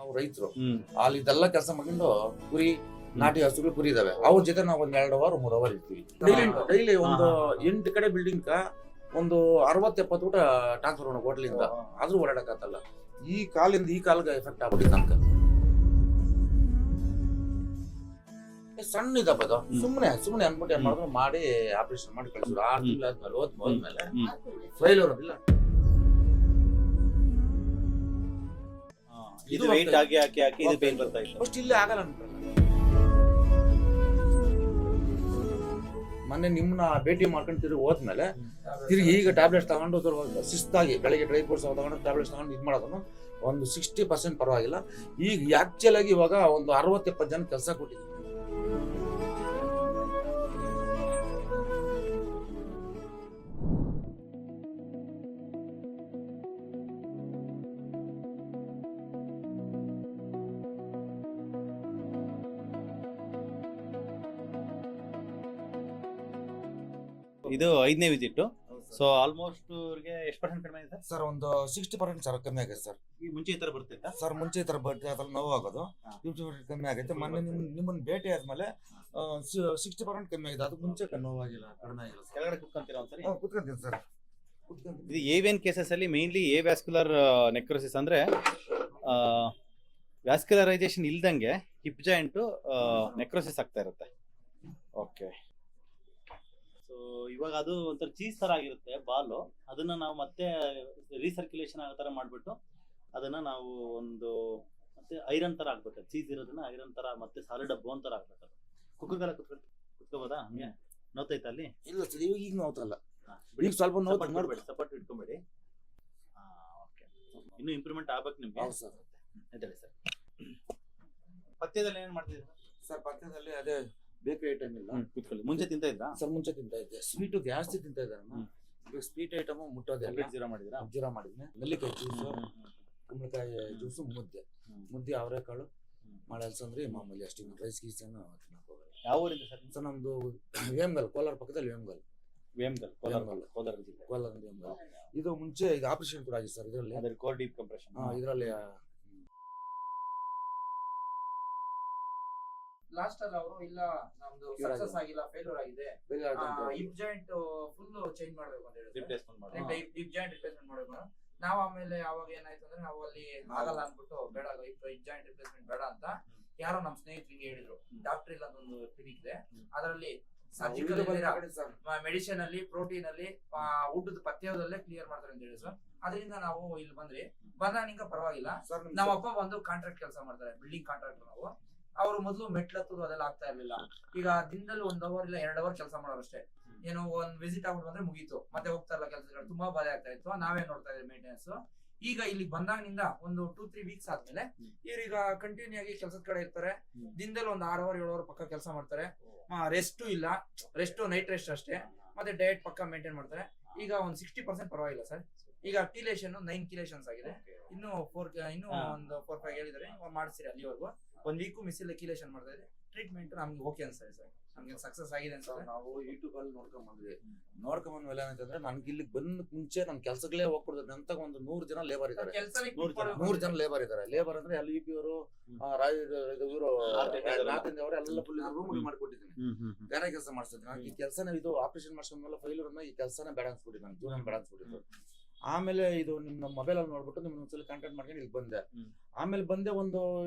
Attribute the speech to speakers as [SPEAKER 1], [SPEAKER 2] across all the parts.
[SPEAKER 1] ನಾವು ರೈತರು ಅಲ್ಲಿ ಇದೆಲ್ಲ ಕೆಲಸ ಮಾಡ್ಕೊಂಡು ಕುರಿ ನಾಟಿ ಹಸುಗಳು ಕುರಿ ಇದಾವೆ. ಅವ್ರ ಜೊತೆ ನಾವು ಒಂದ್ 2 ಅವರ್ 3 ಅವರ್ ಇರ್ತೀವಿ ಡೈಲಿ. ಒಂದು 8 ಕಡೆ ಬಿಲ್ಡಿಂಗ್ ಒಂದು 60-70 ಊಟ ಟ್ರಾನ್ಸ್ಫರ್ ಮಾಡೋಣ ಹೋಟ್ಲಿಂದ, ಆದ್ರೂ ಓಡಾಡಕ್ಕಾಗಲ್ಲ. ಈ ಕಾಲಿಂದ ಈ ಕಾಲ್ಗೆ ಎಫೆಕ್ಟ್ ಆಗ್ಬಿಟ್ಟಿದೆ ನಮ್ಗೆ. ಸಣ್ಣ ಇದಪ್ಪ ಅದು, ಸುಮ್ಮನೆ ಅನ್ಬಿಟ್ಟು ಏನ್ ಮಾಡಿದ್ರು ಮಾಡಿ ಆಪರೇಷನ್ ಮಾಡಿ ಕಳಿಸಿದ್ರು. 6 ತಿಂಗಳಾದ್ಮೇಲೆ ಹೋದ್ಮೇಲೆ ಫೈಲರ್ ಅದಿಲ್ಲ.
[SPEAKER 2] ಇದು ವೆಯ್ಟ್ ಹಾಕಿ ಇದು ಪೇನ್ ಬರ್ತಾ ಇತ್ತು.
[SPEAKER 1] ಫಸ್ಟ್ ಇಲ್ಲೇ ಆಗಲ್ಲ ಅನ್ಕೊಂಡ. ಮೊನ್ನೆ ನಿಮ್ಮನ್ನ ಭೇಟಿ ಮಾಡ್ಕೊಂಡು ತಿರುಗಿ ಹೋದ್ಮೇಲೆ ತಿರುಗಿ ಈಗ ಟ್ಯಾಬ್ಲೆಟ್ಸ್ ತಗೊಂಡು ಶಿಸ್ತಾಗಿ ಬೆಳಗ್ಗೆ ಡ್ರೈ ಫ್ರೂಟ್ಸ್ ತಗೊಂಡು ಟ್ಯಾಬ್ಲೆಟ್ಸ್ ತಗೊಂಡು ಇದು ಮಾಡೋದನ್ನು ಒಂದು 60% ಪರವಾಗಿಲ್ಲ. ಈಗ ಆಕ್ಚುಲ್ ಆಗಿ ಇವಾಗ ಒಂದು 60-70 ಜನ ಕೆಲಸ ಕೊಟ್ಟಿದ್ದೀವಿ.
[SPEAKER 2] ಇದು 5ನೇ ವಿಸಿಟ್. ಸೊ ಆಲ್ಮೋಸ್ಟ್ ಅವ್ರಿಗೆ ಎಷ್ಟು ಪರ್ಸೆಂಟ್ ಕಡಿಮೆ ಇದೆ
[SPEAKER 1] ಸರ್? ಒಂದು 60% ಸರ್ ಕಮ್ಮಿ ಆಗೈತೆ ಸರ್.
[SPEAKER 2] ಈ ಮುಂಚೆ ಈ ತರ ಬರ್ತಿತ್ತಾ
[SPEAKER 1] ಸರ್? ಮುಂಚೆ ಈ ತರ ಬಡ್ಡಿ ಅದ್ರಲ್ಲಿ ನೋವು ಆಗೋದು 50% ಕಮ್ಮಿ ಆಗೈತೆ. ಮೊನ್ನೆ ನಿಮ್ಮನ್ನ ಭೇಟಿ ಆದ್ಮೇಲೆ 60% ಕಮ್ಮಿ ಆಗಿದೆ. ಅದಕ್ಕೆ ಮುಂಚೆ ನೋವಾಗಿಲ್ಲ, ಕಡಿಮೆ ಆಗಿಲ್ಲ.
[SPEAKER 2] ಕೆಳಗಡೆ ಕುತ್ಕೊಂತೀರಾ ಒಂದ್ಸರಿ?
[SPEAKER 1] ಕುತ್ಕೊಂತೀನಿ ಸರ್.
[SPEAKER 2] ಇದು ಏವಿಯನ್ ಕೇಸಸ್ ಅಲ್ಲಿ ಮೇನ್ಲಿ ಎ ವ್ಯಾಸ್ಕ್ಯುಲರ್ ನೆಕ್ರೋಸಿಸ್ ಅಂದ್ರೆ ವ್ಯಾಸ್ಕ್ಯುಲರೈಸೇಷನ್ ಇಲ್ದಂಗೆ ಹಿಪ್ ಜಾಯಿಂಟ್ ನೆಕ್ರೋಸಿಸ್ ಆಗ್ತಾ ಇರುತ್ತೆ. ಓಕೆ, ಸೊ ಇವಾಗ ಅದು ಒಂಥರ ಚೀಸ್ ತರ ಆಗಿರುತ್ತೆ ಬಾಲು. ಅದನ್ನ ನಾವು ಮತ್ತೆ ರೀಸರ್ಕ್ಯುಲೇಷನ್ ಆಗೋ ತರ ಮಾಡ್ಬಿಟ್ಟು ಅದನ್ನ ನಾವು ಒಂದು ಮತ್ತೆ ಐರನ್ ತರ ಆಗ್ಬೇಕು. ಚೀಸ್ ಇರೋದನ್ನ ಐರನ್ ತರ ಮತ್ತೆ ಸಾಲಿಡ್ ಬೋನ್ ತರ ಆಗ್ಬೇಕು. ಅದು ಕುಕ್ಕರ್ಗೆಲ್ಲ ಕುತ್ಕೋಬೋದಾ? ಹಂಗೆ ನೋತೈತಾ ಅಲ್ಲಿ?
[SPEAKER 1] ಇಲ್ಲ ಸರ್, ಈಗ ನೋತಲ್ಲ. ಈಗ ಸ್ವಲ್ಪ ನೋವು ಮಾಡ್ಬೇಡಿ,
[SPEAKER 2] ಸಪೋರ್ಟ್ ಇಟ್ಕೊಂಬೇಡಿ. ಓಕೆ, ಇನ್ನೂ ಇಂಪ್ರೂವ್ಮೆಂಟ್ ಆಗ್ಬೇಕು ನಿಮ್ಗೆ.
[SPEAKER 1] ಹೌದು ಸರ್.
[SPEAKER 2] ಎದ್ದೇಳಿ ಸರ್. ಪಥ್ಯದಲ್ಲಿ ಏನ್ ಮಾಡ್ತಿದ್ದೀರಾ
[SPEAKER 1] ಸರ್? ಪಥ್ಯದಲ್ಲಿ ಅದೇ ಬೇಕರಿ ಐಟಮ್ ಇಲ್ಲ.
[SPEAKER 2] ಕುತ್ಕೊಳ್ಳಿ. ಮುಂಚೆ ತಿಂತ ಇದ್ರಾ
[SPEAKER 1] ಸರ್? ಮುಂಚೆ ತಿಂತಾ ಇದ್ದೆ. ಸ್ವೀಟು ಜಾಸ್ತಿ ತಿಂತಾ ಇದ್ದಾರೆ. ಈಗ ಸ್ವೀಟ್ ಐಟಮ್ ಮುಟ್ಟೋದಿಲ್ಲ.
[SPEAKER 2] ಜೀರಾ ಮಾಡಿದ್ರಾ?
[SPEAKER 1] ಜೀರಾ ಮಾಡಿದ್ನೆ. ನೆಲ್ಲಿಕಾಯಿ ಜ್ಯೂಸು, ಕುಂಬಳಕಾಯಿ ಜ್ಯೂಸು, ಮುದ್ದೆ ಅವರೆಕಾಳು, ಮಳೆ ಅಲ್ಸಂದ್ರಿ ಮಾಮೂಲಿ ಅಷ್ಟೇ. ರೈಸ್ ಗೀಸ್ ಏನು ತಿನ್ನಕ್ ಹೋಗಲ್ಲ.
[SPEAKER 2] ಯಾವ ಊರಿಂದ ಸರ್?
[SPEAKER 1] ಸರ್ ನಮ್ದು ವೇಮ್ಗಲ್, ಕೋಲಾರ ಪಕ್ಕದಲ್ಲಿ ವೇಮ್ಗಲ್. ಕೋಲಾರ ವೇಮ್ಗಲ್. ಇದು ಮುಂಚೆ ಈಗ ಆಪರೇಷನ್ ಕೂಡ ಆಗಿದೆ ಸರ್. ಇದರಲ್ಲಿ
[SPEAKER 2] ಕೋರ್ ಡೀಪ್ ಕಂಪ್ರೆಷನ್.
[SPEAKER 1] ಇದರಲ್ಲಿ
[SPEAKER 3] ಲಾಸ್ಟ್ ಅಲ್ಲಿ ಅವರು ಇಲ್ಲ ನಮ್ದು ಸಕ್ಸಸ್ ಆಗಿಲ್ಲ, ಫೇಲ್ಯೂರ್ ಆಗಿದೆ, ಹಿಪ್ ಜಾಯಿಂಟ್ ಫುಲ್ ಚೇಂಜ್ ಮಾಡ್ಬೇಕು ಅಂತ ಹೇಳಿದ್ರು.
[SPEAKER 2] ರಿಪ್ಲೇಸ್ಮೆಂಟ್ ಮಾಡಿ
[SPEAKER 3] ಹಿಪ್ ಜಾಯಿಂಟ್ ರಿಪ್ಲೇಸ್ಮೆಂಟ್ ಮಾಡ್ಬೇಕು. ನಾವು ಆಮೇಲೆ ಅವಾಗ ಏನಾಯ್ತು ಅಂದ್ರೆ ನಾವು ಅಲ್ಲಿ ಆಗಲ್ಲ ಅನ್ಬಿಟ್ಟು ಬೇಡ ಹಿಪ್ ಜಾಯಿಂಟ್ ರಿಪ್ಲೇಸ್ಮೆಂಟ್ ಬೇಡ ಅಂತ ಯಾರೋ ನಮ್ಮ ಸ್ನೇಹಿತರಿಗೆ ಹೇಳಿದ್ರು. ಡಾಕ್ಟರ್ ಇಲ್ಲ ಒಂದು ಕ್ಲಿನಿಕ್ ಇದೆ, ಅದರಲ್ಲಿ ಸರ್ಜಿಕಲ್ ಮೆಡಿಸಿನ್ ಅಲ್ಲಿ, ಪ್ರೋಟೀನ್ ಅಲ್ಲಿ, ಊಟದ ಪಥ್ಯದಲ್ಲೇ ಕ್ಲಿಯರ್ ಮಾಡ್ತಾರೆ ಅಂತ ಹೇಳಿ ಸರ್. ಅದರಿಂದ ನಾವು ಇಲ್ಲಿ ಬಂದಾಗ ಪರವಾಗಿಲ್ಲ. ನಮ್ಮ ಅಪ್ಪ ಬಂದು ಕಾಂಟ್ರಾಕ್ಟ್ ಕೆಲಸ ಮಾಡ್ತಾರೆ, ಬಿಲ್ಡಿಂಗ್ ಕಾಂಟ್ರಾಕ್ಟರ್. ನಾವು ಅವರು ಮೊದಲು ಮೆಟ್ಲತ್ತದು ಅದೆಲ್ಲ ಆಗ್ತಾ ಇರ್ಲಿಲ್ಲ. ಈಗ ದಿನದಲ್ಲಿ 1 ಅವರ್ ಇಲ್ಲ 2 ಅವರ್ ಕೆಲಸ ಮಾಡೋರು ಅಷ್ಟೇ. ಏನೋ ಒಂದ್ ವಿಸಿಟ್ ಆಗ್ಬಿಟ್ಟು ಬಂದ್ರೆ ಮುಗೀತು, ಮತ್ತೆ ಹೋಗ್ತಾ ಇಲ್ಲ ಕೆಲಸಗಳು. ತುಂಬಾ ಬಾಧೆ ಆಗ್ತಾ ಇತ್ತು. ನಾವೇ ನೋಡ್ತಾ ಇದ್ವಿ ಮೇಂಟೆನೆನ್ಸ್. ಈಗ ಇಲ್ಲಿ ಬಂದಾಗಿನಿಂದ ಒಂದು 2-3 ವೀಕ್ಸ್ ಆದ್ಮೇಲೆ ಇವ್ರೀಗ ಕಂಟಿನ್ಯೂ ಆಗಿ ಕೆಲಸದ ಕಡೆ ಇರ್ತಾರೆ. ದಿನದಲ್ಲಿ ಒಂದು 6 ಅವರ್ 7 ಅವರ್ ಪಕ್ಕ ಕೆಲಸ ಮಾಡ್ತಾರೆ. ರೆಸ್ಟು ಇಲ್ಲ, ನೈಟ್ ರೆಸ್ಟ್ ಅಷ್ಟೇ. ಮತ್ತೆ ಡಯಟ್ ಪಕ್ಕ ಮೇಂಟೈನ್ ಮಾಡ್ತಾರೆ. ಈಗ ಒಂದು 60% ಪರವಾಗಿಲ್ಲ ಸರ್. ಈಗ ಕಿಲೇಷನ್ 9 ಕಿಲೇಷನ್ಸ್ ಆಗಿದೆ. ಇನ್ನು ಒಂದು 4-5 ಹೇಳಿದರೆ ಮಾಡಿಸಿರಿ. ಅಲ್ಲಿವರೆಗೂ 1 ವೀಕು ಮಿಸ್ ಇಲ್ಲ ಕಿಲೇಷನ್ ಮಾಡ್ತಾ ಇದೆ. ಟ್ರೀಟ್ಮೆಂಟ್ ನಮ್ಗೆ ಓಕೆ ಅನ್ಸ್ತದೆ ಸರ್. ನಮ್ಗೆ ಸಕ್ಸಸ್ ಆಗಿದೆ ಅನ್ಸುತ್ತೆ.
[SPEAKER 1] ನಾವು ಯೂಟ್ಯೂಬ್ ಅಲ್ಲಿ ನೋಡ್ಕೊಂಡ್ಮೇಲೆ ಏನಂತಂದ್ರೆ ನನ್ಗೆ ಇಲ್ಲಿ ಬಂದ ಮುಂಚೆ ನನ್ ಕೆಲ್ಸಗಳೇ ಹೋಗ್ಬಿಡ್ತಾರೆ ಅಂತ ಒಂದು 100 ಜನ ಲೇಬರ್ ಇದ್ದಾರೆ. 100 ಜನ ಲೇಬರ್ ಇದ್ದಾರೆ. ಲೇಬರ್ ಅಂದ್ರೆ ಅಲ್ಲಿ UP ಅವರು ಇವರು ನಾರ್ತ್ ಎಲ್ಲ ಫುಲ್ ರೂಮ್ ಮಾಡ್ಕೊಟ್ಟಿದ್ದೀನಿ. ಬೇರೆ ಕೆಲಸ ಮಾಡಿಸ್ತಿದ್ದೀನಿ. ನಾನು ಈ ಕೆಲಸನ ಇದು ಆಪರೇಷನ್ ಮಾಡ್ಸ್ಕೊಂಡ್ಮೇಲೆ ಫೈಲರ್ ಈ ಕೆಲಸನ ಬೇಡ ಅನ್ಸ್ಬಿಟ್ಟಿದ್ದು, ನನ್ನ ಜೀವನ ಬೇಡ ಅನ್ಸ್ಬಿಟ್ಟಿದ್ದು. ಆಮೇಲೆ ಇದು ನಿಮ್ಮ ಮೊಬೈಲ್ ಅಲ್ಲಿ ನೋಡ್ಬಿಟ್ಟು ನಿಮ್ಗೆ ಒಂದ್ಸಲ ಕಾಂಟ್ಯಾಕ್ಟ್ ಮಾಡ್ಕೊಂಡು ಇಲ್ಲಿ ಬಂದೆ. ಆಮೇಲೆ ಬಂದೆ ಒಂದು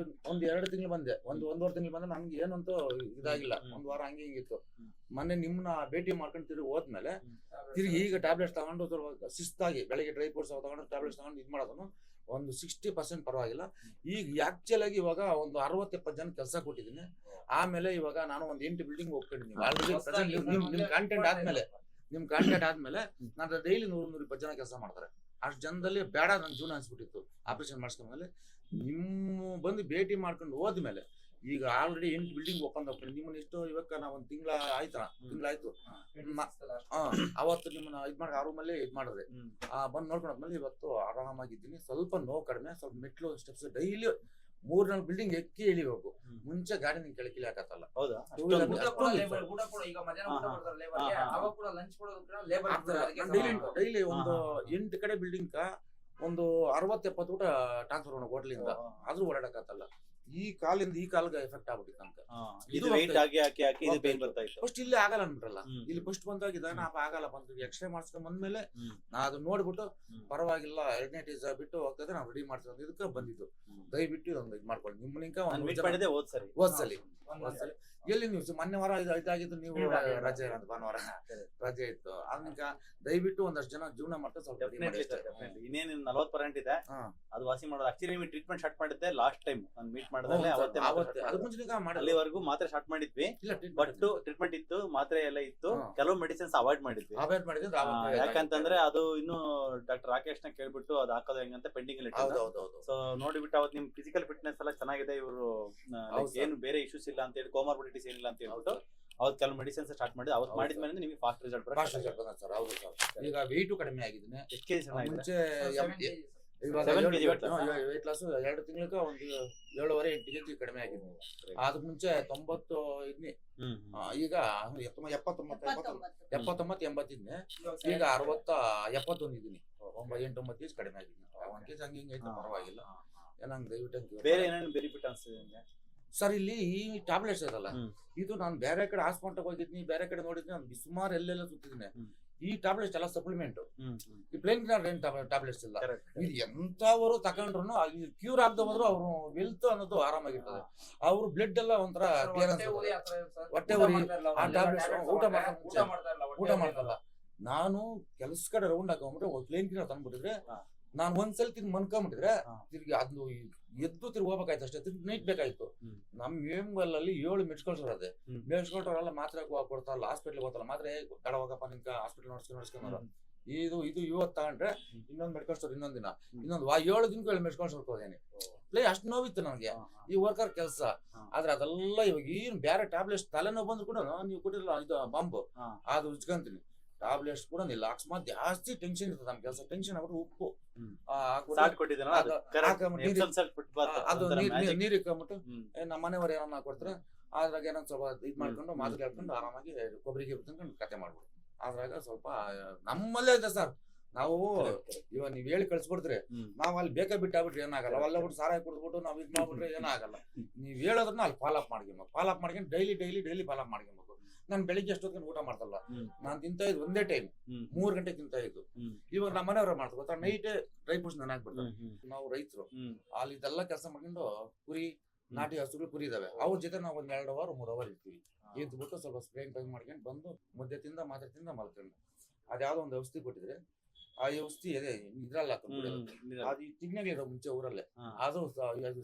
[SPEAKER 1] 2 ತಿಂಗಳು ಬಂದೆ. ಒಂದೂವರೆ ತಿಂಗಳು ಬಂದೆ. ನನ್ಗೆ ಏನಂತೂ ಇದಾಗಿಲ್ಲ. 1 ವಾರ ಹಂಗೆ ಹಿಂಗಿತ್ತು. ಮೊನ್ನೆ ನಿಮ್ಮನ್ನ ಭೇಟಿ ಮಾಡ್ಕೊಂಡು ತಿರುಗಿ ಹೋದ್ಮೇಲೆ ತಿರುಗಿ ಈಗ ಟ್ಯಾಬ್ಲೆಟ್ಸ್ ತಗೊಂಡು ಶಿಸ್ತಾಗಿ ಬೆಳಗ್ಗೆ ಡ್ರೈ ಫ್ರೂಟ್ಸ್ ತಗೊಂಡು ಟ್ಯಾಬ್ಲೆಟ್ಸ್ ತಗೊಂಡು ಇದು ಮಾಡೋದನ್ನು ಒಂದು 60% ಪರವಾಗಿಲ್ಲ. ಈಗ ಆಕ್ಚುಲ್ ಆಗಿ ಇವಾಗ ಒಂದು 60-70 ಜನ ಕೆಲಸ ಕೊಟ್ಟಿದ್ದೀನಿ. ಆಮೇಲೆ ಇವಾಗ ನಾನು ಒಂದು 8 ಬಿಲ್ಡಿಂಗ್ ಹೋಗ್ಕೊಂಡಿದ್ದೀನಿ ಆಲ್ರೆಡಿ. ನಿಮ್ ಕಾಂಟ್ಯಾಕ್ಟ್ ಆದ್ಮೇಲೆ ನಾನು ಡೈಲಿ 100-120 ಜನ ಕೆಲಸ ಮಾಡ್ತಾರೆ. ಅಷ್ಟು ಜನದಲ್ಲಿ ಬೇಡ ನನ್ನ ಜೀವನ ಅನ್ಸ್ಬಿಟ್ಟಿತ್ತು. ಆಪರೇಷನ್ ಮಾಡಿಸ್ಕೊಂಡ್ಮೇಲೆ ನಿಮ್ಮ ಬಂದು ಭೇಟಿ ಮಾಡ್ಕೊಂಡು ಹೋದ್ಮೇಲೆ ಈಗ ಆಲ್ರೆಡಿ 8 ಬಿಲ್ಡಿಂಗ್ ಓಪನ್ ಹೋಗ್ತೀನಿ. ನಿಮ್ಮನ್ನ ಎಷ್ಟು ಇವಾಗ ನಾವು 1 ತಿಂಗಳಾಯ್ತು. ಅವತ್ತು ನಿಮ್ಮನ್ನ ಆ ರೂಮಲ್ಲಿ ಮಾಡಿದ್ರೆ ಬಂದು ನೋಡ್ಕೊಂಡ್ಮೇಲೆ ಇವತ್ತು ಆರಾಮಾಗಿದ್ದೀನಿ. ಸ್ವಲ್ಪ ನೋವು ಕಡಿಮೆ, ಸ್ವಲ್ಪ ಮೆಟ್ಲು ಸ್ಟೆಪ್ಸ್ ಡೈಲಿ 3-4 ಬಿಲ್ಡಿಂಗ್ ಎಕ್ಕಿ ಇಳಿಬೇಕು. ಮುಂಚೆ ಗಾಡಿ ನಿಂಗೆ ಕೆಳಕಿಲಿ ಹಾಕತ್ತಲ್ಲ.
[SPEAKER 3] ಊಟ ಕೂಡ ಈಗ ಮಧ್ಯಾಹ್ನ ಊಟ ಕೊಡ್ತಾರೆ ಲೇಬರ್ಗೆ. ಅವಾಗ ಕೂಡ ಲಂಚ್ ಕೊಡೋದು ಕೂಡ ಲೇಬರ್
[SPEAKER 1] ಡೈಲಿ ಒಂದು 8 ಕಡೆ ಬಿಲ್ಡಿಂಗ್ ಒಂದು 60-70 ಊಟ ಟ್ರಾನ್ಸ್ಫರ್ ಮಾಡೋಣ ಹೋಟ್ಲಿಂದ, ಆದ್ರೂ ಓಡಾಡಕ್ಕಾಗಲ್ಲ. ಈ ಕಾಲಿಂದ ಈ ಕಾಲ್ಗೆ ಎಫೆಕ್ಟ್ ಆಗ್ಬಿಟ್ಟಿತ್ತು ಅಂತ.
[SPEAKER 2] ಇದು ವೆಯ್ಟ್ ಹಾಕಿ ಹಾಕಿ ಹಾಕಿ ಇದು ಪೇನ್ ಬರ್ತಾ ಇತ್ತು.
[SPEAKER 1] ಫಸ್ಟ್ ಇಲ್ಲಿ ಆಗಲ್ಲ ಅನ್ಬಿಟ್ರಲ್ಲ, ಇಲ್ಲಿ ಫಸ್ಟ್ ಬಂದಾಗ ಆಗಲ್ಲ ಬಂದು ಎಕ್ಸ್ರೇ ಮಾಡಿಸ್ಕೊಂಡ್ ಬಂದ್ಮೇಲೆ ನಾ ಅದು ನೋಡ್ಬಿಟ್ಟು ಪರವಾಗಿಲ್ಲ 2ನೇ ಟೀಸ್ ಬಿಟ್ಟು ಹೋಗ್ತದೆ ನಾವು ರೆಡಿ ಮಾಡ್ತೀವಿ ಇದಕ್ಕೆ ಬಂದಿದ್ದು. ದಯವಿಟ್ಟು ಇದೊಂದು ಇದು ಮಾಡ್ಕೊಳ್ಳಿ. ನಿಮ್ಮ ಓದ್ಸಲಿ ಎಲ್ಲಿ ನೀವು ಮೊನ್ನೆ ವಾರ ಇದಾಗಿದ್ದು ನೀವು ರಜೆ ಇರೋದು, ಭಾನುವಾರ ರಜೆ ಇತ್ತು. ಅದಕ್ಕೆ ದಯವಿಟ್ಟು ಒಂದಷ್ಟು ಜನ ಜೀವನ ಮಾಡ್ತಾ ಸ್ವಲ್ಪ
[SPEAKER 2] ಇನ್ನೇನು 40% ಇದೆ ಅದು ವಾಸಿ ಮಾಡೋದು. ಆಕ್ಚುಲಿ ನೀವು ಟ್ರೀಟ್ಮೆಂಟ್ ಸ್ಟಾರ್ಟ್ ಮಾಡಿದ್ದೆ ಲಾಸ್ಟ್ ಟೈಮ್ ನಾನು ಮೀಟ್ ಮಾಡಿದ್ರೆ ಅಲ್ಲಿವರೆಗೂ ಮಾತ್ರೆ ಸ್ಟಾರ್ಟ್ ಮಾಡಿದ್ವಿ. ಬಟ್ ಟ್ರೀಟ್ಮೆಂಟ್ ಇತ್ತು, ಮಾತ್ರೆ ಎಲ್ಲ ಇತ್ತು, ಕೆಲವು ಮೆಡಿಸಿನ್ಸ್ ಅವಾಯ್ಡ್ ಮಾಡಿದ್ವಿ. ಯಾಕಂತಂದ್ರೆ ಅದು ಇನ್ನು ಡಾಕ್ಟರ್ ರಾಕೇಶ್ ನ ಕೇಳ್ಬಿಟ್ಟು ಅದು ಹಾಕೋದು ಹೆಂಗಂತ ಪೆಂಡಿಂಗ್ ಅಲ್ಲಿ ಇತ್ತು. ಸೊ ನೋಡಿಬಿಟ್ಟು ಅವತ್ತು ನಿಮ್ ಫಿಸಿಕಲ್ ಫಿಟ್ನೆಸ್ ಎಲ್ಲ ಚೆನ್ನಾಗಿದೆ, ಇವರು ಏನು ಬೇರೆ ಇಶ್ಯೂಸ್ ಇಲ್ಲ ಅಂತ ಹೇಳಿ, ಕೋಮಾರ್ಬಿಡಿಟೀಸ್ ಏನಿಲ್ಲ ಅಂತ ಹೇಳ್ಬಿಟ್ಟು ಅವ್ರು ಕೆಲವು ಮೆಡಿಸಿನ್ಸ್ ಸ್ಟಾರ್ಟ್ ಮಾಡಿ ಅವ್ರು ಮಾಡಿದ್ಮೇಲೆ ನಿಮಗೆ ಫಾಸ್ಟ್ ರಿಸಲ್ಟ್
[SPEAKER 1] ಬರುತ್ತೆ ಸರ್. ಹೌದು ಸರ್, ಈಗ ವೆಯ್ಟು ಕಡಿಮೆ ಆಗಿದ್ದೀನಿ.
[SPEAKER 2] ಎಷ್ಟು ಕೆಜಿ
[SPEAKER 1] ಮುಂಚೆ ವೆಯ್ಟ್ ಲಾಸ್ 2 ತಿಂಗಳಿಗೆ ಒಂದು 7.5-8 kg ಕಡಿಮೆ ಆಗಿದ್ದೀನಿ. ಅದಕ್ಕೆ ಮುಂಚೆ 90 ಇದ್ನಿ, ಈಗ 79-80 ಇದ್ನಿ. ಈಗ 60-71 ಇದ್ದೀನಿ. 9-9 kg ಕಡಿಮೆ ಆಗಿದ್ದೀನಿ. 1 kg ಹಂಗೆ ಹಿಂಗೆ ಐತೆ, ಪರವಾಗಿಲ್ಲ. ನಂಗೆ ದಯವಿಟ್ಟು
[SPEAKER 2] ಬೇರೆ ಏನೇನು ಬೆನಿಫಿಟ್ ಅನ್ಸುತ್ತೆ
[SPEAKER 1] ಸರ್? ಇಲ್ಲಿ ಈ ಟ್ಯಾಬ್ಲೆಟ್ಸ್ ಇದಲ್ಲ, ಇದು ನಾನು ಬೇರೆ ಕಡೆ ಹಾಸ್ಪಿಟಲ್ ಹೋಗಿದ್ದೀನಿ, ಬೇರೆ ಕಡೆ ನೋಡಿದ್ದೀನಿ, ನಾನು ಸುಮಾರು ಎಲ್ಲೆಲ್ಲ ಸುತ್ತಿದ್ದೀನಿ. ಈ ಟ್ಯಾಬ್ಲೆಟ್ಸ್ ಎಲ್ಲ ಸಪ್ಲಿಮೆಂಟ್, ಈ ಪ್ಲೇನ್ ಟ್ಯಾಬ್ಲೆಟ್ಸ್ ಇಲ್ಲ. ಇದು ಎಂತವರು ತಕೊಂಡ್ರು ಕ್ಯೂರ್ ಆಗದೆ ಹೋದ್ರು ಅವ್ರು ವೆಲ್ತ್ ಅನ್ನೋದು ಆರಾಮಾಗಿರ್ತದೆ. ಅವ್ರು ಬ್ಲಡ್ ಎಲ್ಲ ಒಂಥರ ಹೊಟ್ಟೆ ಉರಿ, ಆ ಟ್ಯಾಬ್ಲೆಟ್ಸ್ ಊಟ ಮಾಡ್ತಲ್ಲ. ನಾನು ಕೆಲಸ ಕಡೆ ರೌಂಡ್ ಹಾಕೊಂಡ್ಬಿಟ್ರೆ ಪ್ಲೇನ್ ಕ್ಲೀನರ್ ತಂದ್ಬಿಟ್ಟಿದ್ರೆ ನಾನು ಒಂದ್ಸಲ ತಿಂದು ಮನ್ಕೊಂಡ್ಬಿಟ್ಟಿದ್ರೆ ತಿರ್ಗಿ ಅದು ಎದ್ದು ತಿರ್ಗಿ ಹೋಗ್ಬೇಕಾಯ್ತು ಅಷ್ಟೇ, ತಿರ್ಗಿ ನೈಟ್ ಬೇಕಾಯ್ತು. ನಮ್ ಮೇಮ್ಗಲ್ ಅಲ್ಲಿ 7 ಮೆಡ್ಸ್ಕೊಳ್ಸರ್ ಅದೇ ಮೆಡ್ಸ್ಕೊಳ್ತಾರಲ್ಲ, ಮಾತ್ರೆ ಕೊಡ್ತಾರಲ್ಲ, ಹಾಸ್ಪಿಟ್ಲ್ ಹೋಗ್ತಾರಲ್ಲ, ಮಾತ್ರೆ ತಡ ಹೋಗಪ್ಪ ನಿನ್ಕ ಹಾಸ್ಪಿಟಲ್ ನೋಡ್ಸ್ಕೊಂಡ್ರ ಇದು ಇವತ್ತು ತಗೊಂಡ್ರೆ ಇನ್ನೊಂದು ಮೆಡಿಕಲ್ ಸ್ಟೋರ್ ಇನ್ನೊಂದ್ ದಿನ, ಇನ್ನೊಂದು 7 ದಿನಕ್ಕೆ 7 ಮೆಡಿಕಲ್ ಸ್ಟೋರ್ ಹೋದೇನೆ. ಅಷ್ಟು ನೋವಿತ್ತು ನನಗೆ ಈ ವರ್ಕರ್ ಕೆಲಸ. ಆದ್ರೆ ಅದೆಲ್ಲ ಇವಾಗ ಏನು ಬೇರೆ ಟ್ಯಾಬ್ಲೆಟ್ಸ್ ತಲೆನೋವು ಬಂದ್ರು ಕೂಡ ನೀವು ಕೊಟ್ಟಿರಲ್ಲ ಇದು ಬಾಂಬು, ಅದು ಉಜ್ಕೊಂತೀನಿ. ಟ್ಯಾಬ್ಲೆಟ್ಸ್ ಕೂಡ ಇಲ್ಲ. ಅಕಸ್ಮಾತ್ ಜಾಸ್ತಿ ಟೆನ್ಷನ್ ಇರ್ತದೆ ನಮ್ ಕೆಲಸ, ಟೆನ್ಷನ್ ಆಗ್ಬಿಟ್ಟು ಉಪ್ಪು ಅದು ನೀರ್ ಇಕ್ಕೊಂಬಿಟ್ಟು ನಮ್ಮ ಮನೆಯವ್ರು ಏನನ್ನ ಕೊಡ್ತಾರೆ, ಅದ್ರಾಗ ಏನೋ ಸ್ವಲ್ಪ ಇದ್ ಮಾಡ್ಕೊಂಡು ಮಾತು ಹೇಳ್ಕೊಂಡು ಆರಾಮಾಗಿ ಕೊಬ್ಬರಿಗೆ ತಿನ್ಕೊಂಡು ಕತೆ ಮಾಡ್ಬಿಡು. ಅದ್ರಾಗ ಸ್ವಲ್ಪ ನಮ್ಮಲ್ಲೇ ಇದೆ ಸರ್. ನಾವು ಇವಾಗ ನೀವ್ ಹೇಳಿ ಕಳ್ಸ್ಬಿಡ್ತೀರಿ, ನಾವ್ ಅಲ್ಲಿ ಬೇಕಾ ಬಿಟ್ಟಾಗ್ಬಿಟ್ರೆ ಏನಾಗಲ್ಲ. ಅಲ್ಲ ಬಿಟ್ಟು ಸಾರಾಯಿ ಕುಡ್ದ್ಬಿಟ್ಟು ನಾವ್ ಇದ್ ಮಾಡ್ಬಿಟ್ರೆ ಏನಾಗಲ್ಲ. ನೀವ್ ಹೇಳೋದ್ರನ್ನ ಅಲ್ಲಿ ಫಾಲೋ ಅಪ್ ಮಾಡ್ಕೊಂಡು ಡೈಲಿ ಫಾಲೋ ಅಪ್ ಮಾಡ್ಕೊಬೇಕು. ನಾನು ಬೆಳಿಗ್ಗೆ ಎಷ್ಟೊತ್ತಿಗೆ ಊಟ ಮಾಡ್ತಲ್ಲ, ನಾನ್ ತಿಂತ ಇದ್ದು ಒಂದೇ ಟೈಮ್ 3 ಗಂಟೆ ತಿಂತ ಇದ್ದು. ಇವಾಗ ನಮ್ಮ ಮನೆಯವ್ರ ಮಾಡ್ತಾರೆ ಗೊತ್ತಾ, ನೈಟ್ ಡ್ರೈ ಫ್ರೂಟ್ಸ್ ನೆನಾಕ್ಬಿಡ್ತಾರೆ. ನಾವು ರೈತರು ಅಲ್ಲಿ ಇದೆಲ್ಲ ಕೆಲಸ ಮಾಡ್ಕೊಂಡು ಕುರಿ ನಾಟಿ ಹಸುಗಳು ಕುರಿ ಇದಾವೆ, ಅವ್ರ ಜೊತೆ ನಾವು ಒಂದ್ 2 ಅವರ್ 3 ಅವರ್ ಇರ್ತೀವಿ. ಎದ್ಬಿಟ್ಟು ಸ್ವಲ್ಪ ಸ್ಪ್ರೇನ್ ಟೈಮ್ ಮಾಡ್ಕೊಂಡು ಬಂದು ಮುದ್ದೆ ತಿಂದ ಮಾತ್ರೆ ತಿಂದ ಮಲ್ಕೊಂಡು ಅದ್ಯಾವ್ದೋ ಒಂದು ಔಷಧಿ ಕೊಟ್ಟಿದ್ರೆ ಆ ಔಷಧಿ ಅದೇ ಇದ್ರಲ್ಲ ಅದು ತಿನ್ನಲಿರೋ ಮುಂಚೆ ಊರಲ್ಲೇ ಅದು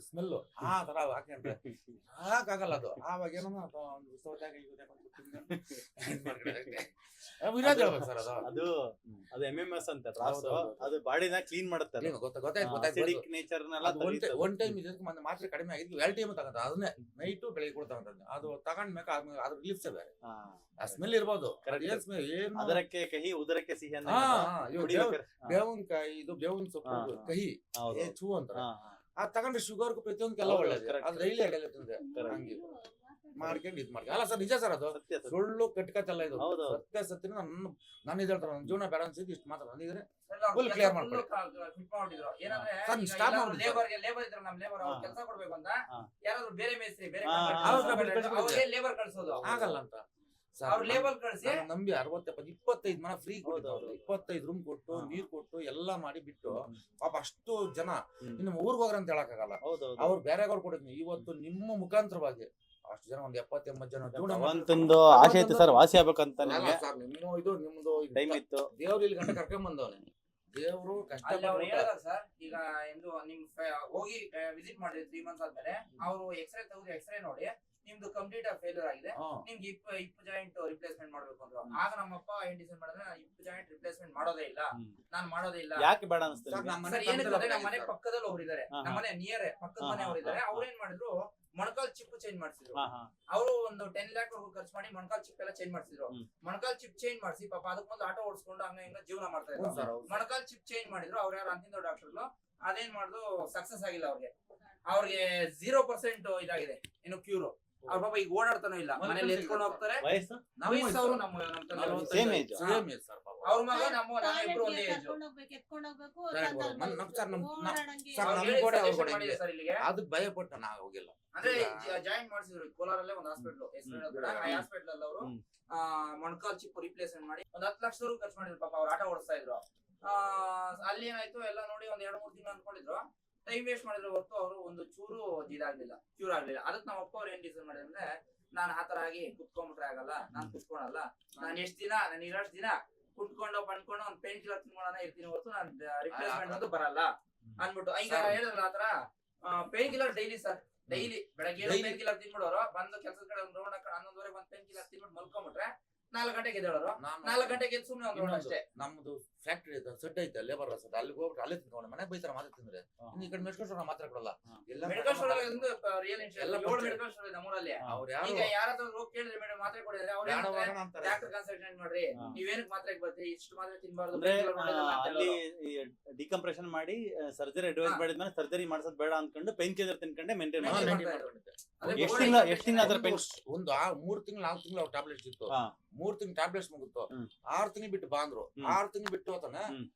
[SPEAKER 1] ಸ್ಮೆಲ್ ಆ ತರ ಹಾಕೊಂಡ್ರೆ ಹಾಕಾಗಲ್ಲ. ಅದು ಆವಾಗ ಏನೋ ಸರ್
[SPEAKER 2] ಅದು MMS ಅಂತ ಅದು ಬಾಡಿನ ಕ್ಲೀನ್ ಮಾಡುತ್ತೆ.
[SPEAKER 1] ಒನ್ ಟೈಮ್ ಮಾತ್ರೆ ಕಡಿಮೆ ಆಗಿದ್ದು 2 ಟೈಮ್ ತಗೊಂತ, ಅದನ್ನೇ ನೈಟು ಬೆಳಿಗ್ಗೆ ಕೂಡ ತಗೊಂತ. ಅದು ತಗೊಂಡ್ಮೇಕ ಅದ್ರ ರಿಲೀಫ್ಸ್ ಬೇರೆ, ಆ ಸ್ಮೆಲ್ ಇರ್ಬೋದು.
[SPEAKER 2] ಅದರಕ್ಕೆ ಕಹಿ ಉದರಕ್ಕೆ ಸಿಹಿ.
[SPEAKER 1] ಬೇವಿನಕಾಯಿ ಇದು ಬೇವಿನ ಸೊಪ್ಪು ಕಹಿ ಚೂ ಅಂತ ಅದ್ ತಗೊಂಡ್ರೆ ಶುಗರ್ ಪ್ರತಿಯೊಂದಕ್ಕೆಲ್ಲ ಒಳ್ಳೇದು. ಅದು ಡೈಲಿ ಅಡ್ಡೆಲ್ಲ ತಿಂದ್ರೆ ಹಂಗೆ ಮಾಡ್ಕೊಂಡು ಇದ್ ಮಾಡಿ. ಅಲ್ಲ ಸರ್, ನಿಜ ಸರ್, ಅದು ಸುಳ್ಳು ಕಟ್ಕತ್ತಲ್ಲ ಇದು. ಸತ್ಯ ನನ್ನ ಇದ್ ಹೇಳ್ತಾರೆ, ನನ್ನ ಜೀವನ ಬೇಡ ಅನ್ಸಿದ್ದು ಇಷ್ಟು ಮಾತ್ರ ನಂದಿದ್ರೆ ಫುಲ್ ಕ್ಲಿಯರ್ ಮಾಡ್ಕೊಳ್ಳಿ. ಆಗಲ್ಲ ಅಂತ ನಂಬಿ 60-25 ಮನ ಫ್ರೀ ಕೊಟ್ಟು 25 ರೂಮ್ ಕೊಟ್ಟು ನೀರ್ ಕೊಟ್ಟು ಎಲ್ಲಾ ಮಾಡಿ ಬಿಟ್ಟು ಪಾಪ ಅಷ್ಟು ಜನ ಇನ್ನು ಊರ್ಗ್ ಹೋಗ್ರ ಅಂತ ಹೇಳಕ್ಕಾಗಲ್ಲ. ಅವ್ರು ಬೇರೆಯವ್ರು ಕೊಟ್ಟಿದ್ನಿ. ಇವತ್ತು ನಿಮ್ಮ ಮುಖಾಂತರವಾಗಿ ಅಷ್ಟು ಜನ ಒಂದು 70-80 ಜನ
[SPEAKER 2] ಆಸೆ ಇತ್ತು ಸರ್ ವಾಸಿ ಆಗ್ಬೇಕಂತ.
[SPEAKER 1] ನಿಮ್ದು ಟೈಮ್ ಇತ್ತು. ದೇವ್ರು ಇಲ್ಲಿ ಗಂಟೆ ಕರ್ಕೊಂಡ್ ಬಂದವನೆ. ದೇವ್ರು ಕಷ್ಟ
[SPEAKER 3] ಸರ್. ಈಗ ಎಂದು ನಿಮ್ ಹೋಗಿ ವಿಸಿಟ್ ಮಾಡಿದ್ರಿ 3 ಮಂತ್ಸ್ ಆದ್ಮೇಲೆ ಅವರು ಎಕ್ಸ್ರೇ ತೆಗೆದು ಎಕ್ಸ್ರೇ ನೋಡಿ ನಿಮ್ದು ಕಂಪ್ಲೀಟ್ ಫೇಲ್ಯೂರ್ ಆಗಿದೆ, ನಿಮ್ಗೆ ಹಿಪ್ ಜಾಯಿಂಟ್ ರಿಪ್ಲೇಸ್ಮೆಂಟ್ ಮಾಡ್ಬೇಕು ಅಂದ್ರು. ಆಗ ನಮ್ಮಪ್ಪ ಏನ್ ಡಿಸೈಡ್ ಮಾಡಿದ್ರೆ ಹಿಪ್ ಜಾಯಿಂಟ್ ರಿಪ್ಲೇಸ್ಮೆಂಟ್ ಮಾಡೋದೇ ಇಲ್ಲ, ನಾನು ಮಾಡೋದೇ ಇಲ್ಲ.
[SPEAKER 2] ಯಾಕೆ ಬೇಡ ಅನ್ಸ್ತದೆ?
[SPEAKER 3] ನಮ್ಮ ಮನೆ ಪಕ್ಕದಲ್ಲಿ ಒಬ್ರು ಇದಾರೆ, ನಮ್ಮ ಮನೆ ನಿಯರ್ ಪಕ್ಕದ ಮನೆಯವರು ಇದಾರೆ. ಅವ್ರು ಏನ್ ಮಾಡಿದ್ರು, ಮೊಣಕಾಲ್ ಚಿಪ್ ಚೇಂಜ್ ಮಾಡಿಸಿದ್ರು. ಅವರು ಒಂದು 10 lakh ವರೆಗೂ ಖರ್ಚು ಮಾಡಿ ಮೊಣಕಾಲ್ ಚಿಪ್ ಎಲ್ಲ ಚೇಂಜ್ ಮಾಡಿಸಿದ್ರು. ಮೊಣಕಾಲ್ ಚಿಪ್ ಚೇಂಜ್ ಮಾಡಿಸಿ ಪಾಪ ಅದಕ್ಕೆ ಮೊದಲು ಆಟೋ ಓಡಿಸ್ಕೊಂಡು ಹಂಗ ಹಿಂಗ ಜೀವನ ಮಾಡ್ತಾ ಇದ್ರು. ಮೊಣಕಾಲ್ ಚಿಪ್ ಚೇಂಜ್ ಮಾಡಿದ್ರು. ಅವ್ರು ಯಾರು ಅಂತಿಂದ ಡಾಕ್ಟರ್ಗಳು ಅದೇನ್ ಮಾಡುದು ಸಕ್ಸಸ್ ಆಗಿಲ್ಲ. ಅವ್ರಿಗೆ 0% ಇದಾಗಿದೆ ಇನ್ನು ಕ್ಯೂರ್. ಅವ್ರ ಪಾಪ ಈಗ ಓಡಾಡ್ತಾನೋ ಇಲ್ಲ, ಮನೇಲಿ ಎತ್ಕೊಂಡು ಹೋಗ್ತಾರೆ.
[SPEAKER 2] ವಯಸ್ಸು
[SPEAKER 3] ವಯಸ್ಸವರು ನಮ್ಮ ತಂದೆ
[SPEAKER 2] Same age.
[SPEAKER 1] Same age sir ಪಾಪ.
[SPEAKER 3] ಅವ್ರ ಮಗ ನಾವಿಬ್ರು ಒಂದೇ ಏಜ್.
[SPEAKER 1] ಸರ್ ನಮ್ಗೆ ಕೂಡ ಅವ್ರು ಕೂಡ ಹಿಂಗೆ.
[SPEAKER 3] ಸರ್ ಇಲ್ಲಿಗೆ
[SPEAKER 1] ಅದಕ್ಕೆ ಭಯ ಪಟ್ಟ ನಾವು ಹೋಗಿಲ್ಲ.
[SPEAKER 3] ಅಂದ್ರೆ ಜಾಯಿನ್ ಮಾಡಿಸಿದ್ರು ಕೋಲಾರಲ್ಲೇ ಒಂದು ಹಾಸ್ಪಿಟಲ್ ಹೆಸರು ಹೇಳೋದು ಆ ಹಾಸ್ಪಿಟಲ್ ಅಲ್ಲಿ ಅವರು ಮೊಣಕಾಲ್ ಚಿಪ್ ರಿಪ್ಲೇಸ್ಮೆಂಟ್ ಮಾಡಿ ಒಂದು 10 ಲಕ್ಷ ಖರ್ಚು ಮಾಡಿದ್ರು ಪಾಪ. ಅವ್ರು ಆಟ ಓಡಿಸ್ತಾ ಇದ್ರು. ಅಲ್ಲಿ ಏನಾಯ್ತು ಎಲ್ಲ ನೋಡಿ ಒಂದ್ 2-3 ತಿಂಗಳು ಅನ್ಕೊಂಡಿದ್ರು, ಟೈಮ್ ವೇಸ್ಟ್ ಮಾಡಿದ್ರು ಹೊರತು ಅವರು ಒಂದು ಚೂರು ಕ್ಯೂರ್ ಆಗ್ಲಿಲ್ಲ. ಅದಕ್ಕೆ ನಮ್ಮ ಅಪ್ಪ ಅವ್ರು ಏನ್ ಡಿಸೈಡ್ ಮಾಡಿದ್ರೆ ಅಂದ್ರೆ, ನಾನು ಆತರ ಆಗಿ ಕುತ್ಕೊಂಡ್ಬಿಟ್ರೆ ಆಗಲ್ಲ, ನಾನ್ ಕುತ್ಕೊಳಲ್ಲ, ನಾನು ಇರೋಷ್ಟು ದಿನ ಕುತ್ಕೊಂಡು ಬಂದ್ಕೊಂಡು ಒಂದ್ ಪೇನ್ ಕಿಲ್ಲರ್ ತಿನ್ಕೊಳ್ಳೋಣ ಇರ್ತೀನಿ ಹೊರತು ನಾನು ರಿಪ್ಲೇಸ್ಮೆಂಟ್ ಅಂತೂ ಬರಲ್ಲ ಅನ್ಬಿಟ್ಟು ಈಗ ಹೇಳಿದ್ರಲ್ಲ ಆತರ pain killer daily sir. Daily ಬೆಳಗ್ಗೆ ಪೇನ್ ಕಿಲ್ಲರ್ ತಿನ್ಬಿಡೋರು, ಬಂದು ಕೆಲಸದ ಕಡೆ ಒಂದು ರೌಂಡ್ ಹಾಕೊಂಡು 11:30 ಒಂದ್ ಪೇನ್ ಕಿಲ್ಲರ್ ತಿನ್ಬಿಟ್ಟು ಮಲ್ಕೊಂಡ್ಬಿಟ್ರೆ 4 ಗಂಟೆಗೆ ಎದ್ದೇಳೋರು. 4 ಗಂಟೆಗೆ ಎದ್ದು ಸುಮ್ನೆ ಒಂದು ರೌಂಡ್ ಅಷ್ಟೇ.
[SPEAKER 1] ನಮ್ದು ಫ್ಯಾಕ್ಟ್ರಿ ಐತೆ, ಸೆಟ್ ಐತೆ, ಲೇಬರ್ ಸೆಟ್. ಅಲ್ಲಿಗೆ ಹೋಗ್ಬಿಟ್ಟು ಅಲ್ಲೇ ತಿನ್ಕೊಂಡು ಮನೆಗೆ ಬೈತಾರೆ ಮಾತ್ರ ತಿಂದ್ರೆ. ಈ ಕಡೆ ಮೆಡಿಕಲ್ ಸ್ಟೋರ್ ಮಾತ್ರ ಕೊಡಲ್ಲ. ಎಲ್ಲ
[SPEAKER 3] ಮೆಡಿಕಲ್ ಸ್ಟೋರ್ ರಿಯಲ್ ಎಲ್ಲ 7 ಮೆಡಿಕಲ್ ಸ್ಟೋರ್ ಇದೆ ನಮ್ಮೂರಲ್ಲಿ.
[SPEAKER 1] ಅವ್ರು ಯಾರು
[SPEAKER 3] ಈಗ ಯಾರಾದ್ರೂ ಹೋಗಿ ಕೇಳಿದ್ರೆ ಮೇಡಮ್ ಮಾತ್ರೆ ಕೊಡಿದ್ರೆ ಅವ್ರು ಡಾಕ್ಟರ್ ಕನ್ಸಲ್ಟೆಂಟ್ ಮಾಡ್ರಿ, ನೀವೇನಕ್ಕೆ ಮಾತ್ರೆ ಬರ್ತೀರಿ, ಇಷ್ಟು ಮಾತ್ರೆ ತಿನ್ಬಾರ್ದು.
[SPEAKER 2] ಅಂದ್ರೆ ಅಲ್ಲಿ ಡಿಕಂಪ್ರೆಷನ್ ಮಾಡಿ ಸರ್ಜರಿ ಅಡ್ವೈಸ್ ಮಾಡಿದ್ಮೇಲೆ ಸರ್ಜರಿ ಮಾಡ್ಸೋದ್ ಬೇಡ ಅನ್ಕೊಂಡು ಪೈನ್ ಕಿಲ್ಲರ್ ತಿನ್ಕೊಂಡೆ ಮೇಂಟೈನ್ ಮಾಡಿ. ಎಷ್ಟು ತಿಂಗಳ ಅದ್ರ ಪೈನ್?
[SPEAKER 1] ಒಂದು 3 ತಿಂಗಳು 4 ತಿಂಗಳು ಅವ್ರ ಟ್ಯಾಬ್ಲೆಟ್ಸ್ ಇತ್ತು. 3 ತಿಂಗಳು ಟ್ಯಾಬ್ಲೆಟ್ಸ್ ಮುಗಿತ್ತು. 6 ತಿಂಗಳು ಬಿಟ್ಟು ಬಂದ್ರು. 6 ತಿಂಗಳು ಬಿಟ್ಟು ಹೋತಾನೆ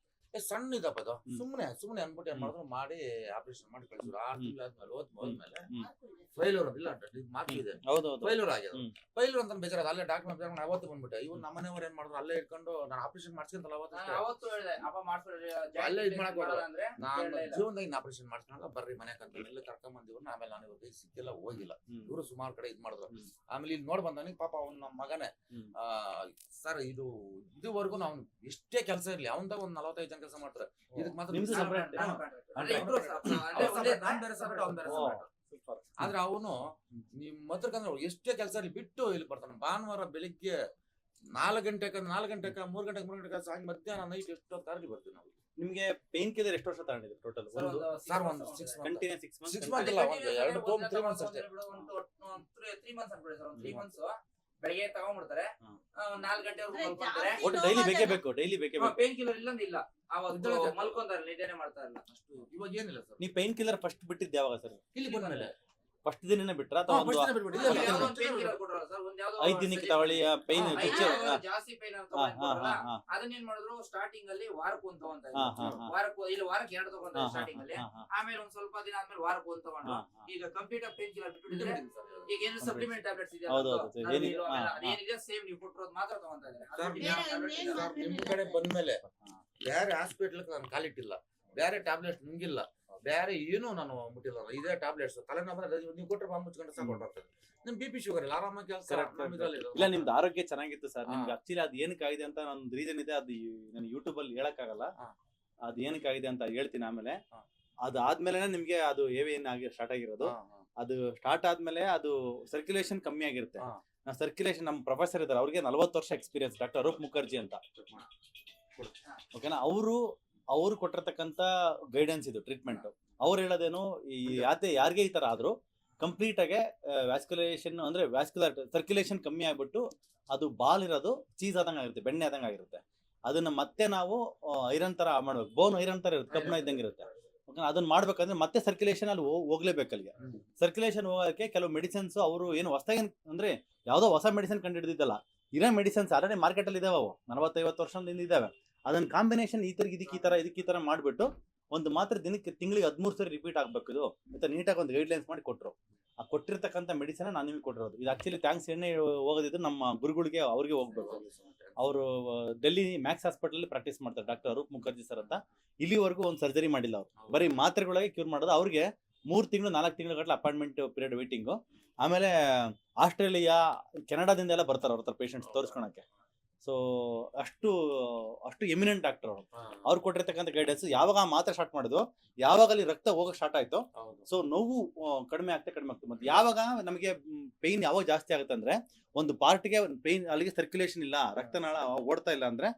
[SPEAKER 1] ಸಣ್ಣ ಇದಪ್ಪ ಅದು. ಸುಮ್ನೆ ಅನ್ಬಿಟ್ಟು ಏನ್ ಮಾಡಿದ್ರು, ಮಾಡಿ ಆಪರೇಷನ್ ಮಾಡಿ ಕಳಿಸಿದ್ರು. 6 ತಿಂಗಳು ಆದ್ಮೇಲೆ ಹೋದ್ಮೇಲೆ ಫೈಲೂರ್ ಇಲ್ಲ ಮಾತಿದೆ, ಫೈಲೂರ್ ಆಗ್ಯದ. ಫೈಲೂರ್ ಅಂತ ಬೇಜಾರ. ಅಲ್ಲೇ ಡಾಕ್ಟರ್ ಅವತ್ತು ಬಂದ್ಬಿಟ್ಟೆ. ಇವ್ರು ನಮ್ಮನೆಯವ್ರು ಏನ್ ಮಾಡಿದ್ರು, ಅಲ್ಲೇ ಇಟ್ಕೊಂಡು ನಾನು ಆಪರೇಷನ್ ಮಾಡ್ಸ್ಕೊಂತಲ್ಲ
[SPEAKER 3] ಅವತ್ತು ಹೇಳಿದೆ ಅಪ್ಪ ಮಾಡ್ಸ್ಕೊಳ್ಳಿ
[SPEAKER 1] ಅಲ್ಲೇ ಇದ್ ಮಾಡಕ್ ಅಂದ್ರೆ ನಾನು ಜೀವನದಾಗ ಇನ್ನು ಆಪರೇಷನ್ ಮಾಡ್ಸ್ಕೊಂಡಲ್ಲ, ಬರ್ರಿ ಮನೆಗೆ ಅಂತ ಎಲ್ಲ ಕರ್ಕೊಂಡ್ ಬಂದಿವ್ರು. ಆಮೇಲೆ ನಾನು ಇವ್ರಿಗೆ ಸಿಕ್ಕಿಲ್ಲ, ಹೋಗಿಲ್ಲ. ಇವರು ಸುಮಾರು ಕಡೆ ಇದ್ ಮಾಡಿದ್ರು. ಆಮೇಲೆ ಇಲ್ಲಿ ನೋಡ್ ಬಂದಾನಿ ಪಾಪ ಅವ್ನ ನಮ್ಮ ಮಗನೇ ಸರ್ ಇದುವರೆಗೂ ನಾವು ಎಷ್ಟೇ ಕೆಲಸ ಇರ್ಲಿ ಅವಂದಾಗ ಒಂದ್ 45 ಜನ ಕೆಲಸ ಮಾಡ್ತಾರೆ. ಇದಕ್ ಮಾತ್ರ ಆದ್ರೆ ಅವನು ನಿಮ್ ಹತ್ರಕಂದ್ರೆ ಎಷ್ಟೇ ಕೆಲಸ ಇರ್ಲಿ ಬಿಟ್ಟು ಇಲ್ಲಿ ಬರ್ತಾನೆ. ಭಾನುವಾರ ಬೆಳಿಗ್ಗೆ 4 ಗಂಟೆಗೆ 3 ಗಂಟೆಗೆ ಸಾಯಂ ಮಧ್ಯಾಹ್ನ ನೈಟ್ ಎಷ್ಟೊತ್ತು ತಾರಡಿ ಬರ್ತೀವಿ ನಾವು.
[SPEAKER 2] ನಿಮ್ಗೆ ಪೇನ್ ಕಿಲ್ಲರ್ ಎಷ್ಟು ವರ್ಷ ತಗೊಂಡಿದ್ರು ಟೋಟಲ್?
[SPEAKER 1] ಸರ್ ಒಂದು 6 ಮಂತ್ ಇಲ್ಲ, ಒಂದು 2-3 ಮಂತ್ಸ್ ಅಷ್ಟೇ.
[SPEAKER 3] 3 ಮಂತ್ಸ್ ಅನ್ಬಿಡಿ ಸರ್. 3 ಮಂತ್ಸ್ ಬೆಳಿಗ್ಗೆ ತಗೊಂಡ್ಬಿಡ್ತಾರೆ, 4 ಗಂಟೆವರೆಗೂ ಮಲ್ಕೊಂತಾರೆ.
[SPEAKER 2] ಡೈಲಿ ಬೇಕೇ ಬೇಕು.
[SPEAKER 3] ಪೇನ್ ಕಿಲ್ಲರ್ ಇಲ್ಲಂದಿಲ್ಲ, ಅವತ್ತು ಮಲ್ಕೊಂತಾರೆ, ನಿದ್ದೆನೆ ಮಾಡ್ತಾ ಇಲ್ಲ. ಅಷ್ಟು
[SPEAKER 1] ಇವಾಗ ಏನಿಲ್ಲ ಸರ್.
[SPEAKER 2] ನೀವು ಪೇನ್ ಕಿಲ್ಲರ್ ಫಸ್ಟ್ ಬಿಟ್ಟಿದ್ದು ಯಾವಾಗ ಸರ್?
[SPEAKER 1] ಇಲ್ಲಿ ಬಂದ್ಮೇಲೆ
[SPEAKER 2] ಫಸ್ಟ್ ದಿನನೇ ಬಿಟ್ರ ಅಥವಾ 5 ದಿನಕ್ಕೆ ತಗೊಳ್ಳಿ ಪೈನ್
[SPEAKER 3] ಜಾಸ್ತಿ ಪೈನ್ ಅದನ್ನೇನ್ ಮಾಡಿದ್ರು, ಸ್ಟಾರ್ಟಿಂಗ್ ಅಲ್ಲಿ ವಾರಕ್ಕೆ ಒಂದು ತಗೊಂತ ವಾರಕ್ಕೆ 2 ತಗೊಂಡ್ರೆ ಸ್ಟಾರ್ಟಿಂಗ್ ಅಲ್ಲಿ. ಆಮೇಲೆ ಒಂದ್ ಸ್ವಲ್ಪ ದಿನ ಆದ್ಮೇಲೆ ವಾರಕ್ಕೆ ಒಂದು ತಗೊಂಡು ಈಗ ಕಂಪ್ಯೂಟರ್ ಪೇನ್ ಕಿಲ್ಲರ್ ಬಿಟ್ಬಿಟ್ಟಿದ್ರೆ ಈಗ ಏನು ಸಪ್ಲಿಮೆಂಟ್ ಟ್ಯಾಬ್ಲೆಟ್ಸ್ ಇದೆ ಅದೇನಿದೆ ಸೇಮ್ ನೀವು ಕೊಟ್ಟಿರೋದು ಮಾತ್ರ ತಗೊಂತ ಇದ್ದಾರೆ.
[SPEAKER 1] ನಿಮ್ ಕಡೆ ಬಂದ್ಮೇಲೆ ಬೇರೆ ಹಾಸ್ಪಿಟಲ್ ನಾನು ಕಾಲಿಟ್ಟಿಲ್ಲ, ಬೇರೆ ಟ್ಯಾಬ್ಲೆಟ್ಸ್ ನುಂಗಿಲ್ಲ, ಬೇರೆ ಏನು ನಾನು ಮುಟ್ಟಿಲ್ಲ. ಇದೇ ಟ್ಯಾಬ್ಲೆಟ್ಸ್ ತಲೆನೋವು ಬಂದ್ರೆ ನೀವು ಕೊಟ್ಟರೆ ಬಾಂಬ್ ಮುಚ್ಕೊಂಡು ಸಾಕು. ನಿಮ್ BP ಶುಗರ್ ಇಲ್ಲ, ಆರಾಮಾಗಿ ಕೆಲಸ
[SPEAKER 2] ಇಲ್ಲ. ನಿಮ್ದು ಆರೋಗ್ಯ ಚೆನ್ನಾಗಿತ್ತು ಸರ್. ನಿಮ್ಗೆ ಆಕ್ಚುಲಿ ಅದ್ ಏನಕ್ಕಾಗಿದೆ ಅಂತ ಒಂದು ರೀಸನ್ ಇದೆ, ಅದು ನಾನು ಯೂಟ್ಯೂಬ್ ಅಲ್ಲಿ ಹೇಳಕ್ಕಾಗಲ್ಲ. ಅದ್ ಏನಕ್ಕಾಗಿದೆ ಅಂತ ಹೇಳ್ತೀನಿ ಆಮೇಲೆ. ಅದಾದ್ಮೇಲೆ ನಿಮ್ಗೆ ಅದು ಏನ್ ಆಗಿ ಸ್ಟಾರ್ಟ್ ಆಗಿರೋದು. ಅದು ಸ್ಟಾರ್ಟ್ ಆದ್ಮೇಲೆ ಅದು ಸರ್ಕ್ಯುಲೇಷನ್ ಕಮ್ಮಿ ಆಗಿರುತ್ತೆ. ಸರ್ಕ್ಯುಲೇಷನ್ ನಮ್ಮ ಪ್ರೊಫೆಸರ್ ಇದ್ದಾರೆ, ಅವ್ರಿಗೆ 40 ವರ್ಷ ಎಕ್ಸ್ಪೀರಿಯನ್ಸ್, ಡಾಕ್ಟರ್ ಅರೂಪ್ ಮುಖರ್ಜಿ ಅಂತ. ಓಕೆನಾ? ಅವರು ಕೊಟ್ಟಿರ್ತಕ್ಕಂಥ ಗೈಡೆನ್ಸ್ ಇದು ಟ್ರೀಟ್ಮೆಂಟ್. ಅವ್ರು ಹೇಳೋದೇನು, ಯಾರಿಗೆ ಈ ತರ ಆದ್ರೂ ಕಂಪ್ಲೀಟ್ ಆಗಿ ವ್ಯಾಸ್ಕ್ಯುಲೇಷನ್ ಅಂದ್ರೆ ವ್ಯಾಸ್ಕ್ಯುಲರ್ ಸರ್ಕ್ಯುಲೇಷನ್ ಕಮ್ಮಿ ಆಗ್ಬಿಟ್ಟು ಅದು ಬಾಲ್ ಇರೋದು ಚೀಸ್ ಆದಂಗ ಆಗಿರುತ್ತೆ, ಬೆಣ್ಣೆ ಆದಂಗ ಆಗಿರುತ್ತೆ. ಅದನ್ನ ಮತ್ತೆ ನಾವು ಐರನ್ ತರ ಮಾಡ್ಬೇಕು. ಬೋನ್ ಐರನ್ ತರ ಇರುತ್ತೆ, ಕಬ್ಬಿಣ ಇದ್ದಂಗೆ ಇರುತ್ತೆ. ಅದನ್ನ ಮಾಡ್ಬೇಕಂದ್ರೆ ಮತ್ತೆ ಸರ್ಕ್ಯುಲೇಷನ್ ಅಲ್ಲಿ ಹೋಗ್ಲೇಬೇಕು. ಅಲ್ಲಿಗೆ ಸರ್ಕ್ಯುಲೇಷನ್ ಹೋಗೋಕೆ ಕೆಲವು ಮೆಡಿಸಿನ್ಸ್ ಅವರು ಏನು ಹೊಸದಾಗಿ ಅಂದ್ರೆ ಯಾವ್ದೋ ಹೊಸ ಮೆಡಿಸಿನ್ ಕಂಡುಹಿಡಿದಿದ್ದಲ್ಲ, ಇರೋ ಮೆಡಿಸಿನ್ಸ್ ಆಲ್ರೆಡಿ ಮಾರ್ಕೆಟ್ ಅಲ್ಲಿ ಇದಾವೆ. ಅವು 40-50 ವರ್ಷದಿಂದ ಇದಾವೆ. ಅದನ್ನ ಕಾಂಬಿನೇಷನ್ ಇದಕ್ಕೆ ಈ ತರ ಮಾಡ್ಬಿಟ್ಟು ಒಂದು ಮಾತ್ರ ದಿನಕ್ಕೆ ತಿಂಗಳಿಗೆ 13 ಸರಿ ರಿಪೀಟ್ ಆಗ್ಬೇಕು. ಇದು ಮತ್ತೆ ನೀಟಾಗಿ ಒಂದು ಗೈಡ್ಲೈನ್ಸ್ ಮಾಡಿ ಕೊಟ್ಟರು. ಆ ಕೊಟ್ಟಿರ್ತಕ್ಕಂಥ ಮೆಡಿಸಿನ್ ನಾನು ನಿಮಗೆ ಕೊಟ್ಟಿರೋದು. ಇದು ಆಕ್ಚುಲಿ ಥ್ಯಾಂಕ್ಸ್ ಎಣ್ಣೆ ಹೋಗೋದಿದ್ದು ನಮ್ಮ ಗುರುಗಳಿಗೆ, ಅವ್ರಿಗೆ ಹೋಗ್ಬೇಕು. ಅವರು ಡೆಲ್ಲಿ ಮ್ಯಾಕ್ಸ್ ಹಾಸ್ಪಿಟಲ್ ಪ್ರಾಕ್ಟೀಸ್ ಮಾಡ್ತಾರೆ, ಡಾಕ್ಟರ್ ಅರೂಪ್ ಮುಖರ್ಜಿ ಸರ್ ಅಂತ. ಇಲ್ಲಿವರೆಗೂ ಒಂದು ಸರ್ಜರಿ ಮಾಡಿಲ್ಲ ಅವ್ರು, ಬರೀ ಮಾತ್ರೆಗಳಿಗೆ ಕ್ಯೂರ್ ಮಾಡೋದು. ಅವ್ರಿಗೆ 3 ತಿಂಗಳು 4 ತಿಂಗಳ ಗಟ್ಟಲೆ ಅಪಾಯಿಂಟ್ಮೆಂಟ್ ಪೀರಿಯಡ್ ವೇಟಿಂಗು. ಆಮೇಲೆ ಆಸ್ಟ್ರೇಲಿಯಾ, ಕೆನಡಾದಿಂದ ಎಲ್ಲ ಬರ್ತಾರೆ ಅವ್ರ ಹತ್ರ ಪೇಷಂಟ್ಸ್ ತೋರಿಸ್ಕೊಳಕ್ಕೆ. ಸೊ ಅಷ್ಟು ಎಮಿನೆಂಟ್ ಡಾಕ್ಟರ್ ಅವರು. ಅವ್ರು ಕೊಟ್ಟಿರ್ತಕ್ಕಂಥ ಗೈಡೆನ್ಸ್ ಯಾವಾಗ ಆ ಮಾತ್ರೆ ಸ್ಟಾರ್ಟ್ ಮಾಡಿದ್ವು, ಯಾವಾಗ ಅಲ್ಲಿ ರಕ್ತ ಹೋಗಕ್ ಸ್ಟಾರ್ಟ್ ಆಯ್ತು, ಸೊ ನೋವು ಕಡಿಮೆ ಆಗ್ತಾ ಮತ್ತೆ ಯಾವಾಗ ನಮಗೆ ಪೈನ್ ಯಾವಾಗ ಜಾಸ್ತಿ ಆಗುತ್ತೆ ಅಂದ್ರೆ, ಒಂದು ಪಾರ್ಟ್ಗೆ ಪೈನ್, ಅಲ್ಲಿಗೆ ಸರ್ಕ್ಯುಲೇಷನ್ ಇಲ್ಲ, ರಕ್ತನಾಳ ಓಡ್ತಾ ಇಲ್ಲ ಅಂದ್ರೆ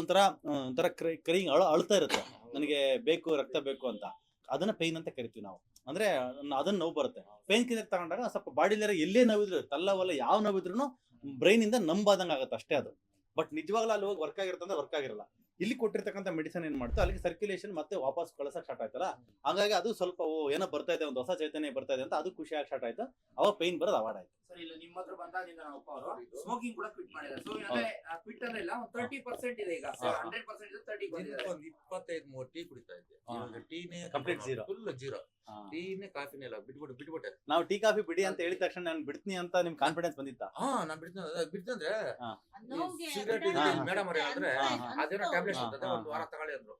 [SPEAKER 2] ಒಂಥರ ಕ್ರೈಯಿಂಗ್ ಅಳ್ತಾ ಇರುತ್ತೆ, ನನಗೆ ಬೇಕು ರಕ್ತ ಬೇಕು ಅಂತ. ಅದನ್ನ ಪೈನ್ ಅಂತ ಕರಿತೀವಿ ನಾವು. ಅಂದ್ರೆ ಅದನ್ನ ನೋವು ಬರುತ್ತೆ. ಪೈನ್ ಕಿಲ್ಲರ್ ತಗೊಂಡಾಗ ಸ್ವಲ್ಪ ಬಾಡಿಲಿರೋ ಎಲ್ಲೇ ನೋವಿದ್ರು, ತಲ್ಲವಲ್ಲ ಯಾವ ನೋವಿದ್ರು ಬ್ರೈನ್ ಇಂದ ನಂಬಾದಂಗ ಆಗುತ್ತೆ ಅಷ್ಟೇ ಅದು. ಬಟ್ ನಿಜವಾಗ್ಲೂ ಅಲ್ಲಿ ಹೋಗಿ ವರ್ಕ್ ಆಗಿರುತ್ತೆ ಅಂದ್ರೆ ವರ್ಕ್ ಆಗಿರಲ್ಲ. ಇಲ್ಲಿ ಕೊಟ್ಟಿರ್ತಕ್ಕಂಥ ಮೆಡಿಸಿನ್ ಏನ್ ಮಾಡ್ತು ಅಲ್ಲಿಗೆ ಸರ್ಕ್ಯುಲೇಷನ್ ಮತ್ತೆ ವಾಪಸ್ ಕಳ್ಸಕ್ ಸ್ಟಾರ್ಟ್ ಆಯ್ತಲ್ಲ, ಹಾಗಾಗಿ ಅದು ಸ್ವಲ್ಪ ಏನೋ ಬರ್ತಾ ಇದೆ, ಒಂದು ಹೊಸ ಚೈತನ್ಯ ಬರ್ತಾ ಇದೆ ಅಂತ ಅದು ಖುಷಿಯಾಗಿ ಸ್ಟಾರ್ಟ್ ಆಯ್ತು. ಅವಾಗ ಪೈನ್ ಬರೋದು ಅವಾರ್ಡ್ ಆಯ್ತು.
[SPEAKER 3] ಸರ್ ಇಲ್ಲ ನಿಮ್ಮ ಹತ್ರ ಬಂದಾಗಿಂದ ನಮ್ಮ ಅಪ್ಪ ಅವರು ಸ್ಮೋಕಿಂಗ್ ಕೂಡ ಕ್ವಿಟ್ ಮಾಡಿದ್ದಾರೆ. ಸೊ ಅಂದ್ರೆ ಕ್ವಿಟ್ ಅಂದ್ರೆ ಇಲ್ಲ, ಒಂದು 30% ಇದೆ ಈಗ. 100% ಇದೆ, 30 ಬಂದಿದೆ.
[SPEAKER 1] ಒಂದು 25-30 ಟೀ ಕುಡಿತಾ ಇದ್ದೆ. ಇವಾಗ ಟೀನೇ
[SPEAKER 2] ಕಂಪ್ಲೀಟ್ ಝೀರೋ,
[SPEAKER 1] ಫುಲ್ ಝೀರೋ. ಟೀನೇ ಕಾಫಿನೇ ಇಲ್ಲ, ಬಿಟ್ಬಿಟ್ಟೆ.
[SPEAKER 2] ನಾವು ಟೀ ಕಾಫಿ ಬಿಡಿ ಅಂತ ಹೇಳಿದ ತಕ್ಷಣ ನಾನು ಬಿಡ್ತೀನಿ ಅಂತ ನಿಮ್ ಕಾನ್ಫಿಡೆನ್ಸ್ ಬಂದಿತ್ತಾ?
[SPEAKER 1] ನಾನ್ ಬಿಡ್ತಂದ್ರೆ ಸಿಗರೇಟ್ ಮೇಡಮ್ ಅವ್ರು ಹೇಳಿದ್ರೆ ಅದೇನೋ ಟ್ಯಾಬ್ಲೆಟ್ಸ್ ಇರ್ತದೆ, ಒಂದು ವಾರ ತಗೊಳ್ಳಿ ಅಂದ್ರು.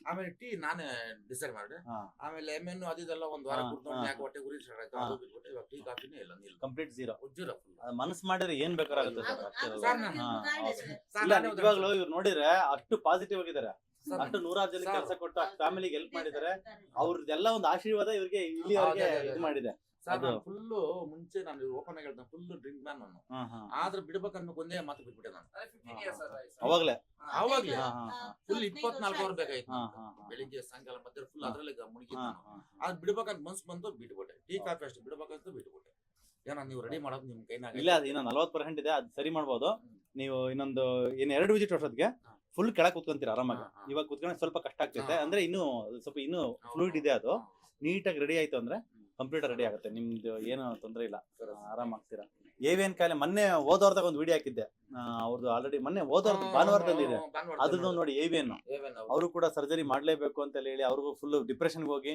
[SPEAKER 1] ಆಮೇಲೆ ಟೀ ನಾನೇ ಡಿಸೈಡ್ ಮಾಡಿದೆ. ಆಮೇಲೆ ಎಮ್ಮೆನ್ನು ಅದೆಲ್ಲ ಒಂದು ವಾರ ಕುಡ್ಕೊಂಡು ಯಾಕೆ ಹೊಟ್ಟೆ ಗುರಿ ಸ್ಟಾರ್ಟ್ ಆಯ್ತು, ಅದು ಬಿಟ್ಬಿಟ್ಟೆ. ಇವಾಗ ಟೀ ಕಾಫಿನೇ ಇಲ್ಲ, ನೀರು
[SPEAKER 2] ಕಂಪ್ಲೀಟ್ ಝೀರೋ.
[SPEAKER 1] ಝೀರೋ
[SPEAKER 2] ಮನಸ್ಸು ಮಾಡಿದ್ರೆ ಏನ್ ಬೇಕಾಗುತ್ತೆ
[SPEAKER 1] ಸರ್.
[SPEAKER 2] ಇಲ್ಲ ನಿಜವಾಗ್ಲೂ ಇವ್ರು ನೋಡಿದ್ರೆ ಅಷ್ಟು ಪಾಸಿಟಿವ್ ಆಗಿದ್ದಾರೆ, ಅಷ್ಟು 100 ಜನಕ್ಕೆ ಕೆಲಸ ಕೊಟ್ಟು ಅಷ್ಟು ಫ್ಯಾಮಿಲಿಗೆ ಹೆಲ್ಪ್ ಮಾಡಿದ್ದಾರೆ. ಅವ್ರದ್ದೆಲ್ಲ ಒಂದು ಆಶೀರ್ವಾದ ಇವ್ರಿಗೆ ಇಲ್ಲಿವರೆಗೆ ಇದು ಮಾಡಿದೆ.
[SPEAKER 1] ಫುಲ್ ಮುಂಚೆ ನಾನು ಓಪನ್ ಆಗಿ ಹೇಳ್ತೇನೆ, ಫುಲ್ ಡ್ರಿಂಕ್ ಮ್ಯಾನ್ ನಾನು. ಆದ್ರೆ ಬಿಡ್ಬೇಕನ್ನ ಒಂದೇ ಮಾತು ಬಿಟ್ಬಿಟ್ಟೆ ನಾನು.
[SPEAKER 2] ಅವಾಗ್ಲೇ
[SPEAKER 1] ಫುಲ್ 24 ಅವರ್ ಬೇಕಾಯ್ತು. ಬೆಳಿಗ್ಗೆ ಸಾಯಂಕಾಲ ಮಧ್ಯ ಫುಲ್ ಅದ್ರಲ್ಲಿ ಮುಳುಗಿ ಅದ್ ಬಿಡ್ಬೇಕಂತ ಮನ್ಸು ಬಂದು ಬಿಟ್ಬಿಟ್ಟೆ. ಟೀ ಕಾಫಿ ಅಷ್ಟು ಬಿಡ್ಬೇಕಂತ ಬಿಟ್ಬಿಟ್ಟೆ. ಏನೋ ನೀವು ರೆಡಿ ಮಾಡೋದು ನಿಮ್ ಕೈನಾಗ
[SPEAKER 2] ಇಲ್ಲ, ಅದು ಇನ್ನ 40% ಇದೆ, ಅದು ಸರಿ ಮಾಡ್ಬೋದು ನೀವು. ಇನ್ನೊಂದು 2 ವಿಸಿಟ್ ವರ್ಷಕ್ಕೆ ಫುಲ್ ಕೆಳಗೆ ಕುತ್ಕೊಂತೀರ ಆರಾಮಾಗಿ. ಇವಾಗ ಕುತ್ಕೊಂಡ್ರೆ ಸ್ವಲ್ಪ ಕಷ್ಟ ಆಗ್ತೈತೆ, ಅಂದ್ರೆ ಇನ್ನು ಸ್ವಲ್ಪ ಇನ್ನು ಫ್ಲೂಯಿಡ್ ಇದೆ. ಅದು ನೀಟಾಗಿ ರೆಡಿ ಆಯ್ತು ಅಂದ್ರೆ ಕಂಪ್ಲೀಟ್ ರೆಡಿ ಆಗುತ್ತೆ, ನಿಮ್ದು ಏನು ತೊಂದರೆ ಇಲ್ಲ, ಆರಾಮ್ ಆಗ್ತೀರಾ. ಏವಿಯನ್ ಕಾಯಿಲೆ ಮೊನ್ನೆ ಹೋದವ್ರದಾಗ ಒಂದು ವಿಡಿಯೋ ಹಾಕಿದ್ದೆ ಅವ್ರದ್ದು, ಆಲ್ರೆಡಿ ಮೊನ್ನೆ ಹೋದವ್ರದ್ದು ಭಾನುವಾರದಲ್ಲಿ ಅದ್ರದ್ದು ನೋಡಿ. ಏವಿಯನ್ ಅವರು ಕೂಡ ಸರ್ಜರಿ ಮಾಡ್ಲೇಬೇಕು ಅಂತ ಹೇಳಿ ಅವ್ರಿಗೂ ಫುಲ್ ಡಿಪ್ರೆಷನ್ಗೆ ಹೋಗಿ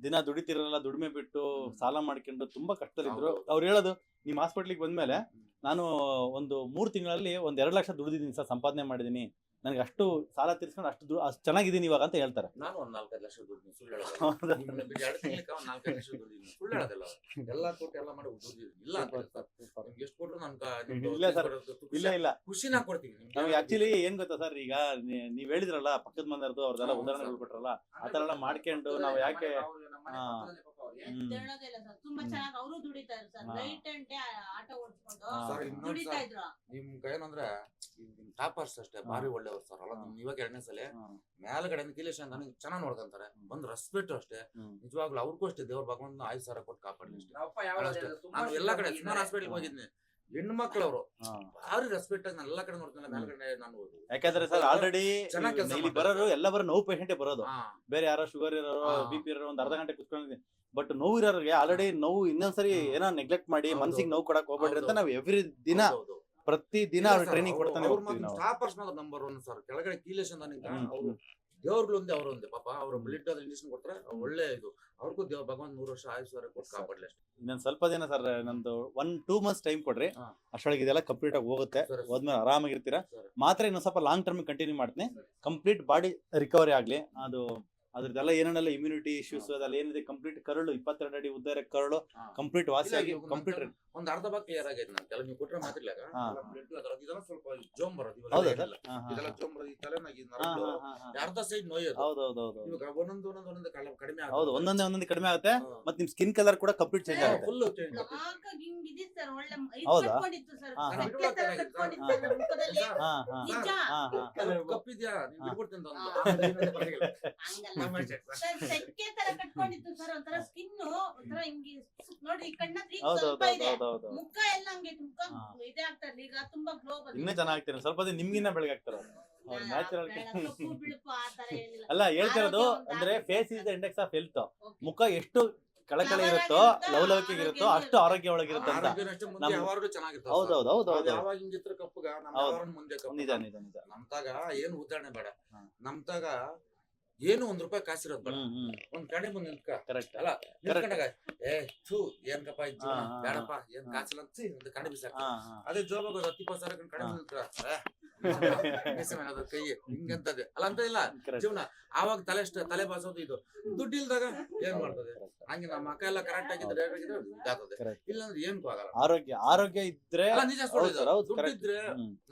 [SPEAKER 2] ದಿನ ದುಡಿತಿರಲ್ಲ, ದುಡಿಮೆ ಬಿಟ್ಟು ಸಾಲ ಮಾಡ್ಕೊಂಡು ತುಂಬಾ ಕಷ್ಟದಲ್ಲಿದ್ರು. ಅವ್ರು ಹೇಳೋದು, ನಿಮ್ ಹಾಸ್ಪಿಟ್ಲಿಗೆ ಬಂದ್ಮೇಲೆ ನಾನು ಒಂದು 3 ತಿಂಗಳಲ್ಲಿ 2 ಲಕ್ಷ ದುಡಿದಿದ್ದೀನಿ ಸರ್, ಸಂಪಾದನೆ ಮಾಡಿದೀನಿ, ನನಗೆ ಅಷ್ಟು ಸಾಲ ತೀರ್ಸ್ಕೊಂಡು ಅಷ್ಟು ಚೆನ್ನಾಗಿದ್ದೀನಿ ಇವಾಗ ಅಂತ ಹೇಳ್ತಾರೆ.
[SPEAKER 1] ನಾನು 4-5 ಲಕ್ಷ ದುಡ್ಡು ಸುಳ್ಳು ಹೇಳೋದು. 2 ತಿಂಗಳಿಗೆ 4-5 ಲಕ್ಷ ದುಡ್ಡು ಸುಳ್ಳು ಹೇಳೋದಿಲ್ಲ. ಎಲ್ಲ ಕೊಟ್ಟು ಎಲ್ಲ ಮಾಡಿ ಇಲ್ಲ ಅಂತ ನಿಮ್ಗೆ ಎಷ್ಟು ಕೊಟ್ಟರು
[SPEAKER 2] ಇಲ್ಲ ಸರ್, ಇಲ್ಲ
[SPEAKER 1] ಖುಷಿನ ಕೊಡ್ತೀವಿ.
[SPEAKER 2] ನಮ್ಗೆ ಆಕ್ಚುಲಿ ಏನ್ ಗೊತ್ತಾ ಸರ್, ಈಗ ನೀವ್ ಹೇಳಿದ್ರಲ್ಲ ಪಕ್ಕದ ಮಂದಿರದು ಅವ್ರದೆಲ್ಲ ಉದಾಹರಣೆಗಳು ಕೊಟ್ರಲ್ಲ, ಆತರ ಎಲ್ಲ ಮಾಡ್ಕೊಂಡು ನಾವು ಯಾಕೆ
[SPEAKER 4] ತುಂಬಾ ಚೆನ್ನಾಗಿ ಅವರು ದುಡಿತಾರೆ sir. Night and day auto ಓಡಿಸ್ಕೊಂಡು ದುಡಿತಾ ಇದ್ರು.
[SPEAKER 1] ನಿಮ್ ಏನಂದ್ರೆ ಟಾಪರ್ಸ್ ಅಷ್ಟೇ ಭಾರಿ ಒಳ್ಳೆಯವ್ರು ಸರ್. ಅಲ್ಲ ನಿಮ್ ಇವಾಗ 2ನೇ ಸಲ ಮೇಲ್ಗಡೆ ಕಿಲೇಶ್ ಅಂತ ನನಗೆ ಚೆನ್ನಾಗಿ ನೋಡ್ಕೊಂತಾರೆ. ಒಂದು ರೆಸ್ಪೆಕ್ಟ್ ಅಷ್ಟೇ. ನಿಜವಾಗ್ಲೂ ಅವ್ರಿಗೂ ಅಷ್ಟೇ ದೇವ್ರ ಭಗವಂತ 5,000 ಕೊಟ್ಟು ಕಾಪಾಡಲಿ ಅಷ್ಟೇ. ನಾನು ಎಲ್ಲಾ ಕಡೆ ಸುಮಾರು ಹಾಸ್ಪಿಟಲ್ ಹೋಗಿದ್ನಿ, ಹೆಣ್ಣು ಮಕ್ಕಳವರು ಭಾರಿ ರೆಸ್ಪೆಕ್ಟ್ ಆಗಿ ನಾನು ಎಲ್ಲಾ ಕಡೆ ನೋಡ್ತಾನೆ. ಮೇಲ್ಗಡೆ ನಾನು
[SPEAKER 2] ಯಾಕಂದ್ರೆ ಸರ್ ಆಲ್ರೆಡಿ ಇಲ್ಲಿ ಬರೋರು ಎಲ್ಲ ಬರೋ ನೋವು ಪೇಷಂಟೇ ಬರೋದು, ಬೇರೆ ಯಾರೋ ಶುಗರ್ ಇರೋರು BP ಇರೋರು ಒಂದು ಅರ್ಧ ಗಂಟೆ ಕುತ್ಕೊಂಡಿದ್ದೀನಿ. ಬಟ್ ನೋವು ಇರೋರಿಗೆ ಆಲ್ರೆಡಿ ನೋವು ಇನ್ನೊಂದ್ಸರಿ ಏನೋ ನೆಗ್ಲೆಕ್ಟ್ ಮಾಡಿ ಮನ್ಸಿಗೆ ನೋವು ಕೊಡಕ್ ಹೋಗ್ಬೇಡ್ರಿ ಅಂತ ನಾವು ಎವ್ರಿ ದಿನ ಪ್ರತಿ ದಿನ ಟ್ರೈನಿಂಗ್ ಕೊಡ್ತಾನೆ ಹೋಗ್ತೀವಿ ನಾವು.
[SPEAKER 1] Toppers number 1 sir. ಕೆಳಗಡೆ ಕೀಲೇಶ್ ಅಂತ ಅವರು ದೇವ್ರುಗಳು ಒಂದೇ, ಅವರು ಒಂದೇ ಪಾಪ. ಅವ್ರು ಬ್ಲಡ್ ಇಂಜೆಕ್ಷನ್ ಕೊಟ್ರೆ ಒಳ್ಳೆ ಇದು. ಅವ್ರಿಗೂ ದೇವ್ರ ಭಗವಂತ 100 ವರ್ಷ 5,000 ಕೊಟ್ಟು ಕಾಪಾಡ್ಲಿ ಅಷ್ಟೇ.
[SPEAKER 2] ಇನ್ನೊಂದು ಸ್ವಲ್ಪ ದಿನ ಸರ್, ನಂದು 1-2 ಮಂತ್ಸ್ ಟೈಮ್ ಕೊಡ್ರಿ, ಅಷ್ಟೊಳಗೆ ಇದೆಲ್ಲ ಕಂಪ್ಲೀಟ್ ಆಗಿ ಹೋಗುತ್ತೆ. ಹೋದ್ಮೇಲೆ ಆರಾಮಾಗಿರ್ತೀರಾ. ಮಾತ್ರ ಇನ್ನೊಂದು ಸ್ವಲ್ಪ ಲಾಂಗ್ ಟರ್ಮ್ ಕಂಟಿನ್ಯೂ ಮಾಡ್ತೀನಿ, ಕಂಪ್ಲೀಟ್ ಬಾಡಿ ರಿಕವರಿ ಆಗ್ಲಿ. ಅದ್ರದ್ದೆಲ್ಲ ಏನೇನೆಲ್ಲ ಇಮ್ಯುನಿಟಿ ಇಶ್ಯೂಸ್ ಅದೆಲ್ಲ ಏನಿದೆ ಕಂಪ್ಲೀಟ್ ಕರಳು 22 ಅಡಿ ಉದ್ದ ಕರಳು ಕಂಪ್ಲೀಟ್ ವಾಸಿಯಾಗಿ ಕಂಪ್ಲೀಟ್
[SPEAKER 1] ಒಂದು ಅರ್ಧ ಭಾಗ ಕ್ಲಿಯರ್ ಆಗೈತೆ. ನಾನು ಕೆಲ ನೀವು ಕೊಟ್ಟರೆ ಮಾತಿರ್ಲಾಗ ಇದೆಲ್ಲ ಸ್ವಲ್ಪ ಜೋಮ್ ಬರೋದು. ಇದೆಲ್ಲ ಜೋಮ್ ಬರೋದು, ಈ ತಲೆನಾಗಿ ಅರ್ಧ ಸೈಡ್ ನೋಯೋದು.
[SPEAKER 2] ಹೌದೌದು,
[SPEAKER 1] ಇವಾಗ ಒಂದೊಂದು ಕಡಿಮೆ ಆಗುತ್ತೆ.
[SPEAKER 2] ಹೌದು, ಒಂದೊಂದೇ ಕಡಿಮೆ ಆಗುತ್ತೆ. ಮತ್ತೆ ನಿಮ್ ಸ್ಕಿನ್ ಕಲರ್ ಕೂಡ ಕಂಪ್ಲೀಟ್ ಚೇಂಜ್ ಆಗುತ್ತೆ.
[SPEAKER 1] ಫುಲ್ ಚೇಂಜ್
[SPEAKER 2] ಹೌದಾ?
[SPEAKER 1] ಕಪ್ಪಿದ್ಯಾ ನೀನ್ ಬಿಟ್ಬಿಡ್ತೀನಿ
[SPEAKER 4] ಸೆಕ್ಕೆ ತರ ಕಟ್ಕೊಂಡಿತ್ತು ಸರ್. ಒಂಥರ ಸ್ಕಿನ್ ಒಂಥರ ಹಿಂಗೆ ನೋಡಿ, ಕಣ್ಣ ಸ್ವಲ್ಪ ಇದೆ, ಮುಖ ಎಲ್ಲ ಹಂಗೆ ಮುಖ ಇದೇ ಆಗ್ತಾರೆ. ಈಗ ತುಂಬಾ ಗ್ಲೋ ಬಂದಿದೆ.
[SPEAKER 2] ಇನ್ನೂ ಚೆನ್ನಾಗ್ತೀರ, ಸ್ವಲ್ಪ ದಿನ ನಿಮ್ಗಿನ್ನ ಬೆಳಗ್ಗೆ ಆಗ್ತಾರ. ನ್ಯಾಚುರಲ್
[SPEAKER 4] ಬಿಳುಪು ಆ ತರ ಏನಿಲ್ಲ.
[SPEAKER 2] ಅಲ್ಲ ಹೇಳ್ತಿರೋದು ಅಂದ್ರೆ face is the index of health. ಮುಖ ಎಷ್ಟು ಕಳಕಳಿ ಇರುತ್ತೋ, ಲವಲವಿಕೆ ಇರುತ್ತೋ ಅಷ್ಟು ಆರೋಗ್ಯ ಒಳಗಿರುತ್ತೆ ಅಂತ. ಹೌದೌದು,
[SPEAKER 1] ಯಾವಾಗ ಹಿಂಗಿತ್ರ ಕಪ್ಪಗ ಮುಂದೆ
[SPEAKER 2] ನಿಜ.
[SPEAKER 1] ನಮ್ತಾಗ ಏನು ಉದಾಹರಣೆ ಬೇಡ. ನಮ್ತಾಗ ಏನು ₹1 ಕಾಸಿರೋದ್ ಬೇಡ. ಒಂದ್ ಕಡೆ ಮುಂದೆ ನಿಂತ್ಕ ಅಲ್ಲ ನಿಂತ್ಕೊಂಡಾಗ ಏನ್ಕಪ್ಪ ಇದ್ದು ಬೇಡಪ್ಪ ಏನ್ ಕಾಸಿಲ್ಲ ಅಂತ ಒಂದು ಕಡೆ ಬಿಸಾಕ. ಅದೇ ಜೋಬಾಗ 10-20 ಕಡೆ ನಿಂತ್ಕ ಕೈ ಹಿಂಗಂತದೆ ಅಲ್ಲ ಅಂತ ಇಲ್ಲ ಜೀವನ. ಆವಾಗ ತಲೆ ಬಾಸೋದು ಇದು. ದುಡ್ಡು ಇಲ್ದಾಗ ಏನ್ ಮಾಡ್ತದೆ. ಹಂಗೆ ನಮ್ಮ ಅಕ್ಕ ಎಲ್ಲ ಕರೆಕ್ಟ್ ಆಗಿದ್ರೆ ಇಲ್ಲಾಂದ್ರೆ ಏನ್ಕೂ ಆಗಲ್ಲ.
[SPEAKER 2] ಆರೋಗ್ಯ ಇದ್ರೆ
[SPEAKER 1] ನಿಜ. ದುಡ್ಡು ಇದ್ರೆ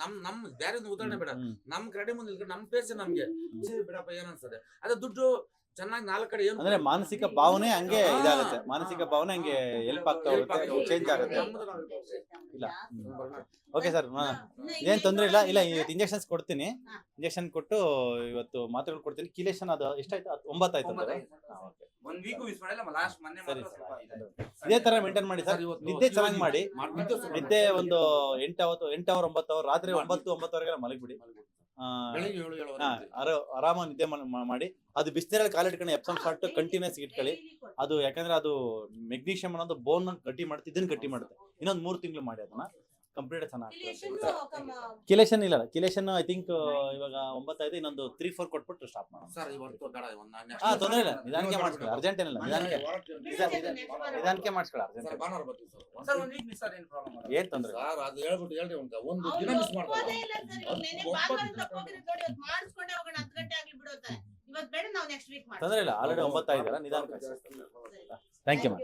[SPEAKER 1] ನಮ್ ಬೇರೆ ಉದಾಹರಣೆ ಬೇಡ. ನಮ್ ಕಡೆ ಮುಂದೆ ನಮ್ ಪೇರ್ಸೆ ನಮ್ಗೆ ಬಿಡಪ್ಪ ಏನ್ ಅನ್ಸದೆ. ಅದೇ ದುಡ್ಡು ಚೆನ್ನಾಗಿ 4 ಕಡೆ ಏನು
[SPEAKER 2] ಅಂದ್ರೆ ಮಾನಸಿಕ ಭಾವನೆ ಹಂಗೆ ಇದಾಗುತ್ತೆ, ಮಾನಸಿಕ ಭಾವನೆ ಹಂಗೆ ಹೆಲ್ಪ್ ಆಗ್ತಾ ಹೋಗುತ್ತೆ, ಚೇಂಜ್ ಆಗುತ್ತೆ. ಇಲ್ಲ ಓಕೆ ಸರ್, ಏನ್ ತೊಂದ್ರೆ ಇಲ್ಲ. ಇಲ್ಲ ಇವತ್ತು ಇಂಜೆಕ್ಷನ್ಸ್ ಕೊಡ್ತೀನಿ, ಇಂಜೆಕ್ಷನ್ ಕೊಟ್ಟು ಇವತ್ತು ಮಾತ್ರೆಗಳು ಕೊಡ್ತೀನಿ. ಕಿಲೇಶನ್ ಅದು ಎಷ್ಟಾಯ್ತು? 9 ಆಯ್ತು ಅಂದ್ರೆ.
[SPEAKER 3] ಒಂದ್ ವೀಕ್ ಯೂಸ್ ಮಾಡಿಲ್ಲ, ಲಾಸ್ಟ್ ಮೊನ್ನೆ
[SPEAKER 2] ಸರಿ
[SPEAKER 3] ಮಾತ್ರ ಸ್ವಲ್ಪ ಇದೆ.
[SPEAKER 2] ಇದೇ ತರ ಮೇಂಟೈನ್ ಮಾಡಿ ಸರ್. ನಿದ್ದೆ ಚೆನ್ನಾಗಿ ಮಾಡಿ, ನಿದ್ದೆ ಒಂದು 8 ಅವರ್ 9 ಅವರ್, ರಾತ್ರಿ 9-9ವರೆಗೆ ಮಲಗಿಬಿಡಿ.
[SPEAKER 1] ಬೆಳಿಗ್ಗೆ 7
[SPEAKER 2] ಆರಾಮಾಗಿ ನಿದ್ದೆ ಮಾಡಿ. ಅದು ಬಿಸಿನೀರಲ್ಲಿ ಕಾಲಿಟ್ಕೊಂಡು ಎಪ್ಸಮ್ ಸಾಲ್ಟ್ ಕಂಟಿನ್ಯೂಸ್ ಇಟ್ಕೊಳ್ಳಿ. ಅದು ಯಾಕಂದ್ರೆ ಅದು ಮೆಗ್ನೀಷಿಯಂ ಅನ್ನೋದು ಬೋನ್ ಗಟ್ಟಿ ಮಾಡುತ್ತೆ, ಇದನ್ನ ಗಟ್ಟಿ ಮಾಡುತ್ತೆ. ಇನ್ನೊಂದು 3 ತಿಂಗಳು ಮಾಡಿ ಅದನ್ನ ಕಂಪ್ಲೀಟ್ ಚೆನ್ನಾಗಿ. ಕಿಲೇಶನ್ ಇಲ್ಲ, ಕಿಲೇಶನ್ ಐ ಥಿಂಕ್ ಇವಾಗ 9 ಆಯ್ತು, ಇನ್ನೊಂದು 3-4 ಕೊಟ್ಬಿಟ್ಟು ಸ್ಟಾಪ್ ಮಾಡೋಣ.
[SPEAKER 1] ಸರ್ ಇವತ್ತು ಬೇಡ,
[SPEAKER 2] ತೊಂದರೆ ಇಲ್ಲ, ನಿಧಾನಕ್ಕೆ ಮಾಡಿಸ್ಕೊಳ್ಳಿ, ಅರ್ಜೆಂಟ್ ಏನಿಲ್ಲ, ನಿಧಾನಕ್ಕೆ ಮಾಡಿಸ್ಕೊಳ್ಳಿ, ಅರ್ಜೆಂಟ್
[SPEAKER 1] ಸರ್ ಭಾನುವಾರ ಬರ್ತೀವಿ ಸರ್.
[SPEAKER 3] ಸರ್ ಒಂದ್ ವೀಕ್ ಮಿಸ್ ಆದ್ರೆ ಏನು ಪ್ರಾಬ್ಲಮ್ ಇಲ್ಲ.
[SPEAKER 2] ಏನ್ ತೊಂದರೆ ಇಲ್ಲ.
[SPEAKER 1] ಸರ್ ಅದು ಹೇಳ್ಬಿಟ್ಟು ಹೇಳ್ರಿ, ಒಂದು ದಿನ ಮಿಸ್ ಮಾಡ್ತಾರೆ. ತೊಂದರೆ ಇಲ್ಲ, ಆಲ್ರೆಡಿ 9 ಆಗಿದೆಯಲ್ಲ, ನಿಧಾನಕ್ಕೆ. Thank you ma'am.